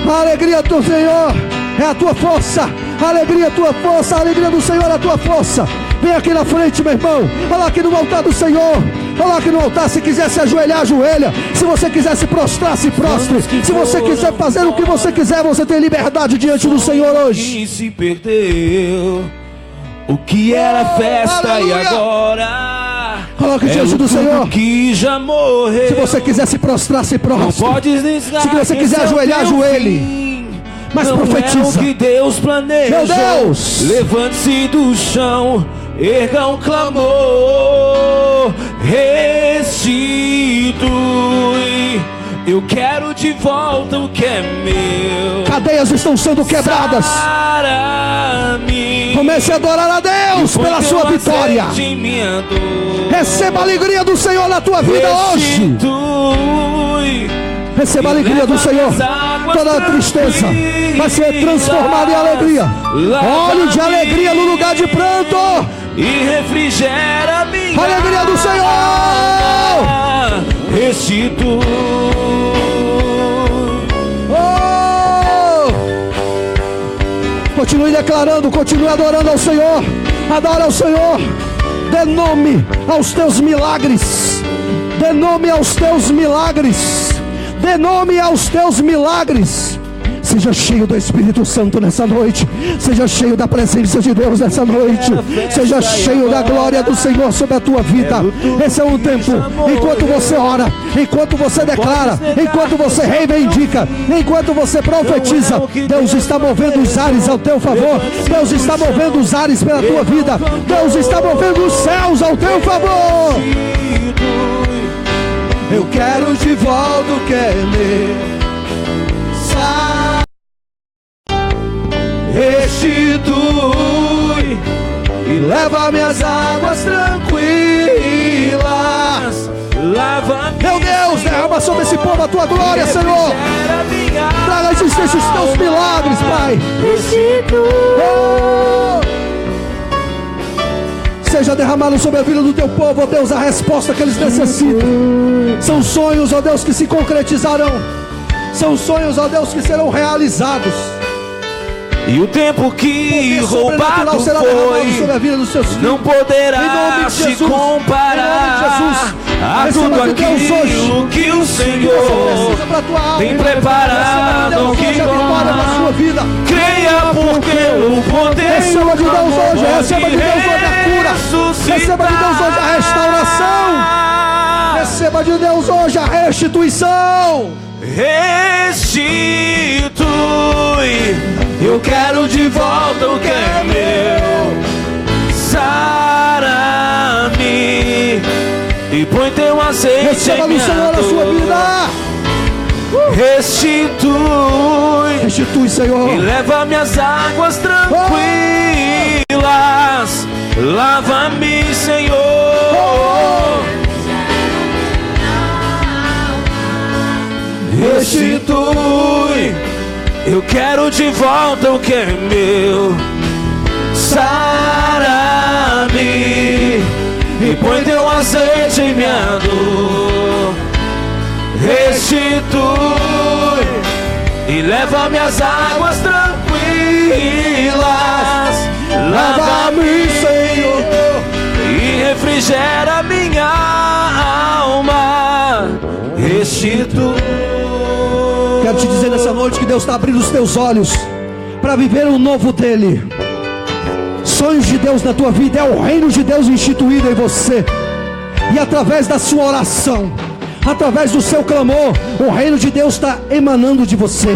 A alegria do Senhor é a tua força. A alegria é a tua força. A alegria do Senhor é a tua força. Vem aqui na frente, meu irmão. Vai lá aqui no altar do Senhor. Vai lá aqui no altar. Se quiser se ajoelhar, ajoelha. Se você quiser se prostrar, se prostre. Se você quiser fazer o que você quiser, você tem liberdade diante do Senhor hoje. Se perdeu o que era festa, aleluia. E agora coloque diante do Senhor. Que já morreu. Se você quiser se prostrar, se prostre. Se você quiser ajoelhar, ajoelhe. Mas não profetiza. É o que Deus planeja. Meu Deus, levante-se do chão, erga um clamor, restitui. Eu quero de volta o que é meu. Cadeias estão sendo quebradas. Comece a adorar a Deus pela sua vitória. Receba a alegria do Senhor na tua vida hoje. Receba a alegria do Senhor. Toda a tristeza vai ser transformada em alegria. Óleo de alegria no lugar de pranto. E refrigera minha alegria do Senhor. Restitui. Oh! Continue declarando, continue adorando ao Senhor. Adora ao Senhor. Dê nome aos teus milagres. Dê nome aos teus milagres. Dê nome aos teus milagres. Seja cheio do Espírito Santo nessa noite. Seja cheio da presença de Deus nessa noite. Seja cheio da glória do Senhor sobre a tua vida. Esse é um tempo, enquanto você ora, enquanto você declara, enquanto você reivindica, enquanto você profetiza, Deus está movendo os ares ao teu favor. Deus está movendo os ares pela tua vida. Deus está movendo os céus ao teu favor. Eu quero de volta o que é meu. Restitui e leva-me às águas tranquilas. Meu Deus, derrama sobre esse povo a tua glória, Senhor. Traga a existência os teus milagres, Pai. Oh! Seja derramado sobre a vida do teu povo, ó Deus, a resposta que eles necessitam. São sonhos, ó Deus, que se concretizarão. São sonhos, ó Deus, que serão realizados. E o tempo que roubado foi não poderá se comparar a tudo aquilo que o Senhor tem preparado. Que creia, porque o poder receba de Deus hoje, receba de Deus hoje a cura, receba de Deus hoje a restauração. Receba Receba de Deus hoje a restituição. Restitui, eu quero de volta o que é meu. Sara-me e põe teu azeite. Receba do Senhor a sua vida. Restitui, Senhor, e leva minhas águas tranquilas. Lava-me, Senhor. Restitui, eu quero de volta o que é meu. Sara-me e põe teu azeite em minha dor. Restitui e leva minhas águas tranquilas. Lava-me, Senhor, e refrigera minha alma. Restitui. Quero te dizer nessa noite que Deus está abrindo os teus olhos para viver o novo dele. Sonhos de Deus na tua vida, é o reino de Deus instituído em você. E através da sua oração, através do seu clamor, o reino de Deus está emanando de você.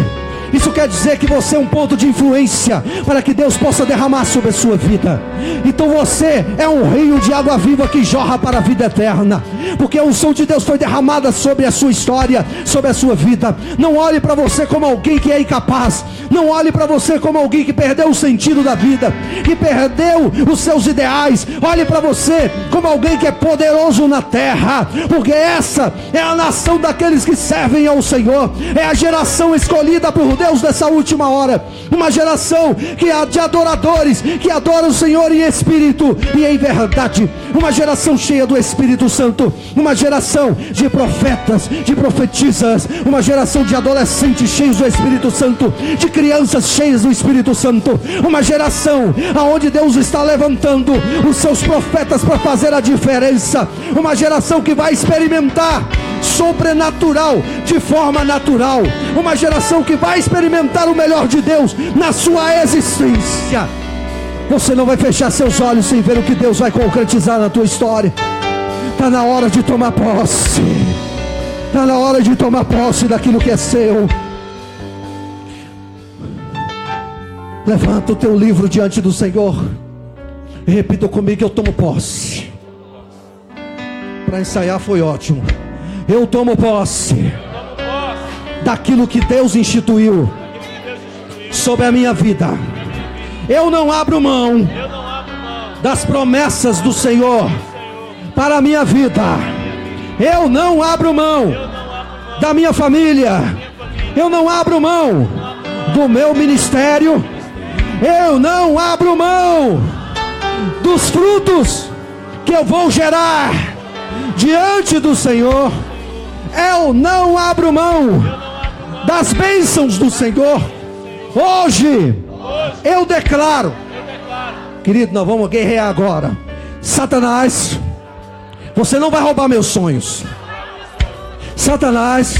Isso quer dizer que você é um ponto de influência para que Deus possa derramar sobre a sua vida. Então você é um rio de água viva que jorra para a vida eterna, porque a unção de Deus foi derramada sobre a sua história, sobre a sua vida. Não olhe para você como alguém que é incapaz. Não olhe para você como alguém que perdeu o sentido da vida, que perdeu os seus ideais. Olhe para você como alguém que é poderoso na terra, porque essa é a nação daqueles que servem ao Senhor. É a geração escolhida por Deus dessa última hora. Uma geração que é de adoradores, que adoram o Senhor em espírito e em verdade. Uma geração cheia do Espírito Santo. Uma geração de profetas, de profetisas. Uma geração de adolescentes cheios do Espírito Santo, de crianças cheias do Espírito Santo. Uma geração aonde Deus está levantando os seus profetas para fazer a diferença. Uma geração que vai experimentar sobrenatural de forma natural. Uma geração que vai experimentar o melhor de Deus na sua existência. Você não vai fechar seus olhos sem ver o que Deus vai concretizar na tua história. Está na hora de tomar posse. Está na hora de tomar posse daquilo que é seu. Levanta o teu livro diante do Senhor e repita comigo: eu tomo posse. Para ensaiar foi ótimo. Eu tomo posse daquilo que Deus instituiu sobre a minha vida. Eu não abro mão das promessas do Senhor para a minha vida. Eu não abro mão da minha família. Eu não abro mão do meu ministério. Eu não abro mão dos frutos que eu vou gerar diante do Senhor. Eu não abro mão das bênçãos do Senhor. Hoje eu declaro, querido, nós vamos guerrear agora. Satanás, você não vai roubar meus sonhos. Satanás,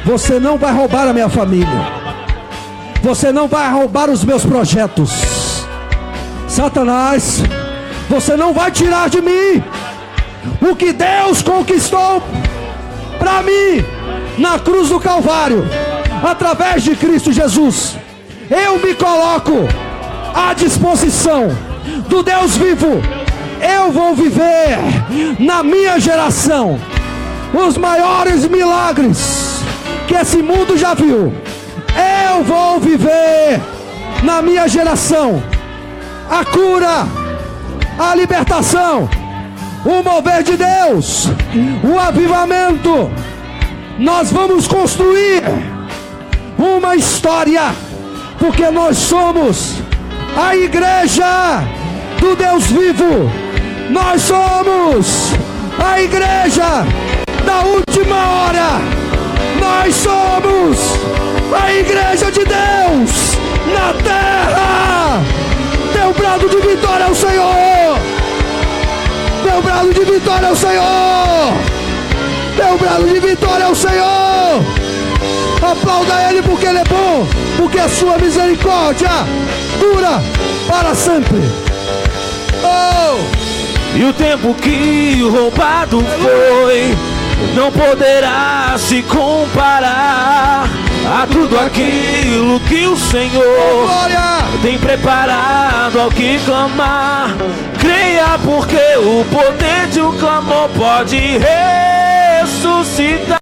você não vai roubar a minha família. Você não vai roubar os meus projetos. Satanás, você não vai tirar de mim o que Deus conquistou para mim na cruz do Calvário, através de Cristo Jesus. Eu me coloco à disposição do Deus vivo. Eu vou viver na minha geração os maiores milagres que esse mundo já viu. Eu vou viver na minha geração a cura, a libertação, o mover de Deus, o avivamento. Nós vamos construir uma história, porque nós somos a igreja do Deus vivo. Nós somos a igreja da última hora. Nós somos a igreja de Deus na terra. Dê um brado de vitória ao Senhor. Dê um brado de vitória ao Senhor. Dê um brado de vitória ao Senhor. Aplauda Ele porque Ele é bom, porque a sua misericórdia dura para sempre. Oh! E o tempo que o roubado foi não poderá se comparar a tudo aquilo que o Senhor tem preparado ao que clamar. Creia, porque o poder de um clamor pode ressuscitar.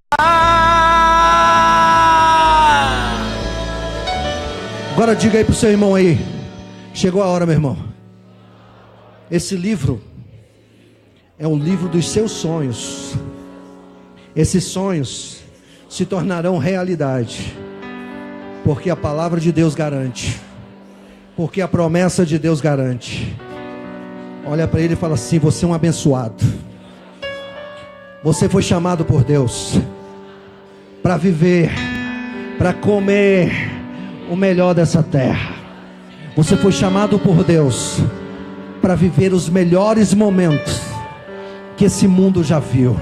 Agora diga aí pro seu irmão aí, chegou a hora, meu irmão. Esse livro é o livro dos seus sonhos. Esses sonhos se tornarão realidade, porque a palavra de Deus garante, porque a promessa de Deus garante. Olha para ele e fala assim: você é um abençoado. Você foi chamado por Deus para viver, para comer o melhor dessa terra. Você foi chamado por Deus para viver os melhores momentos que esse mundo já viu.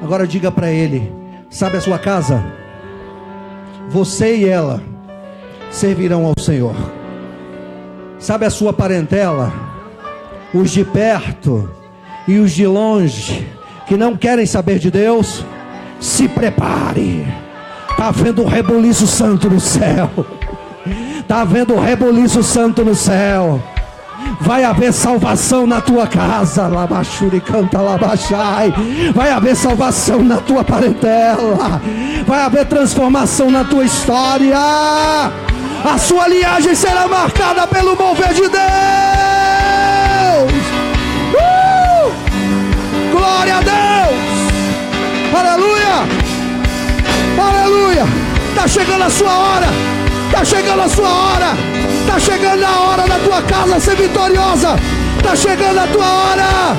Agora diga para ele: sabe a sua casa? Você e ela servirão ao Senhor. Sabe a sua parentela? Os de perto e os de longe que não querem saber de Deus, se prepare. Está havendo um rebuliço santo no céu. Está havendo um rebuliço santo no céu. Vai haver salvação na tua casa. Labachuri canta labachai. Vai haver salvação na tua parentela. Vai haver transformação na tua história. A sua linhagem será marcada pelo mover de Deus. Glória a Deus. Aleluia. Aleluia. Está chegando a sua hora. Está chegando a sua hora. Está chegando a hora da tua casa ser vitoriosa. Está chegando a tua hora.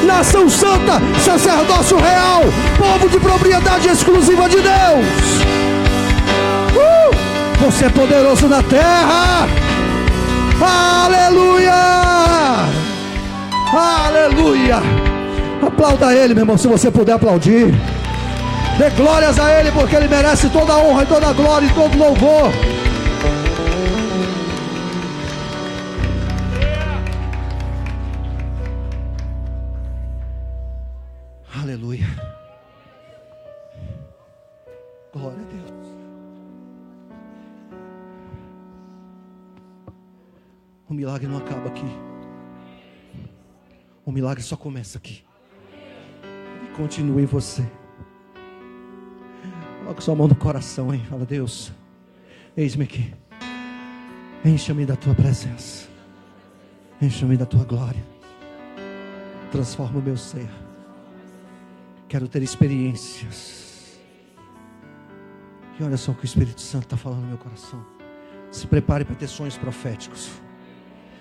Nação santa, sacerdócio real, povo de propriedade exclusiva de Deus. Você é poderoso na terra. Aleluia. Aleluia. Aplauda ele, meu irmão, se você puder aplaudir. Dê glórias a ele, porque ele merece toda a honra e toda a glória e todo louvor. Aleluia. Glória a Deus. O milagre não acaba aqui. O milagre só começa aqui. E continua em você. Coloque sua mão no coração, hein? Fala: Deus, eis-me aqui. Encha-me da tua presença. Encha-me da tua glória. Transforma o meu ser. Quero ter experiências. E olha só o que o Espírito Santo está falando no meu coração. Se prepare para ter sonhos proféticos.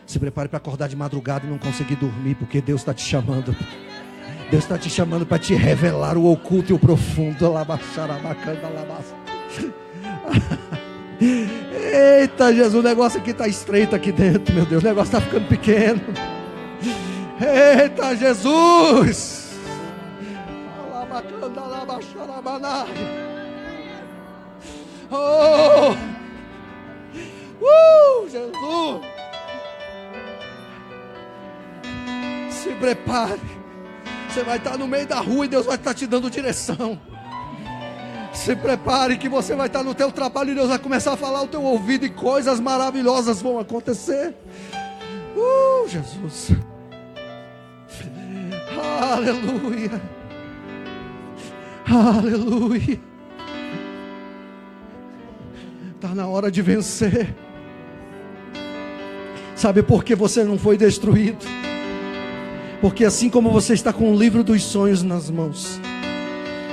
Se prepare para acordar de madrugada e não conseguir dormir, porque Deus está te chamando. Deus está te chamando para te revelar o oculto e o profundo. Eita Jesus, o negócio aqui está estreito aqui dentro, meu Deus. O negócio está ficando pequeno. Eita Jesus. Oh, Jesus. Se prepare. Você vai estar no meio da rua e Deus vai estar te dando direção. Se prepare que você vai estar no teu trabalho e Deus vai começar a falar ao teu ouvido e coisas maravilhosas vão acontecer. Jesus. Aleluia. Aleluia. Está na hora de vencer. Sabe por que você não foi destruído? Porque assim como você está com o livro dos sonhos nas mãos,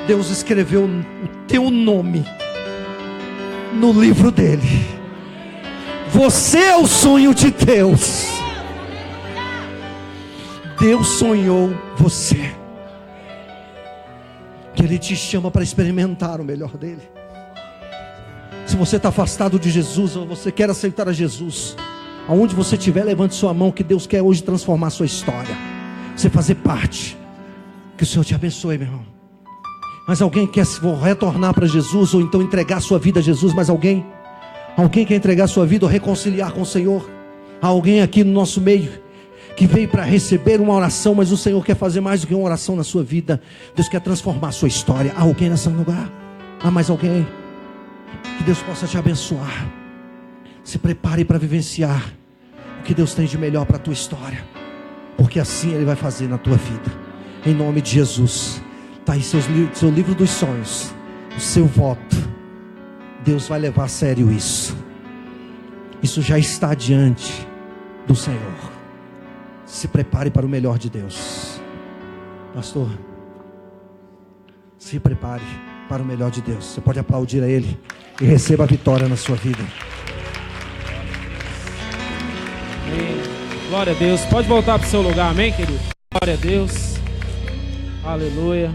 Deus escreveu o teu nome no livro dele. Você é o sonho de Deus. Deus sonhou você. Que Ele te chama para experimentar o melhor dele. Se você está afastado de Jesus, ou você quer aceitar a Jesus, aonde você estiver, levante sua mão, que Deus quer hoje transformar a sua história. Você fazer parte. Que o Senhor te abençoe, meu irmão. Mas alguém quer retornar para Jesus, ou então entregar sua vida a Jesus? Mas alguém quer entregar sua vida ou reconciliar com o Senhor? Há alguém aqui no nosso meio que veio para receber uma oração, mas o Senhor quer fazer mais do que uma oração na sua vida. Deus quer transformar a sua história. Há alguém nesse lugar? Há mais alguém? Que Deus possa te abençoar. Se prepare para vivenciar o que Deus tem de melhor para a tua história, porque assim Ele vai fazer na tua vida. Em nome de Jesus. Está aí seu livro dos sonhos, o seu voto. Deus vai levar a sério isso. Isso já está diante do Senhor. Se prepare para o melhor de Deus. Pastor, se prepare para o melhor de Deus. Você pode aplaudir a Ele e receba a vitória na sua vida. Amém. Glória a Deus. Pode voltar para o seu lugar, amém, querido? Glória a Deus. Aleluia.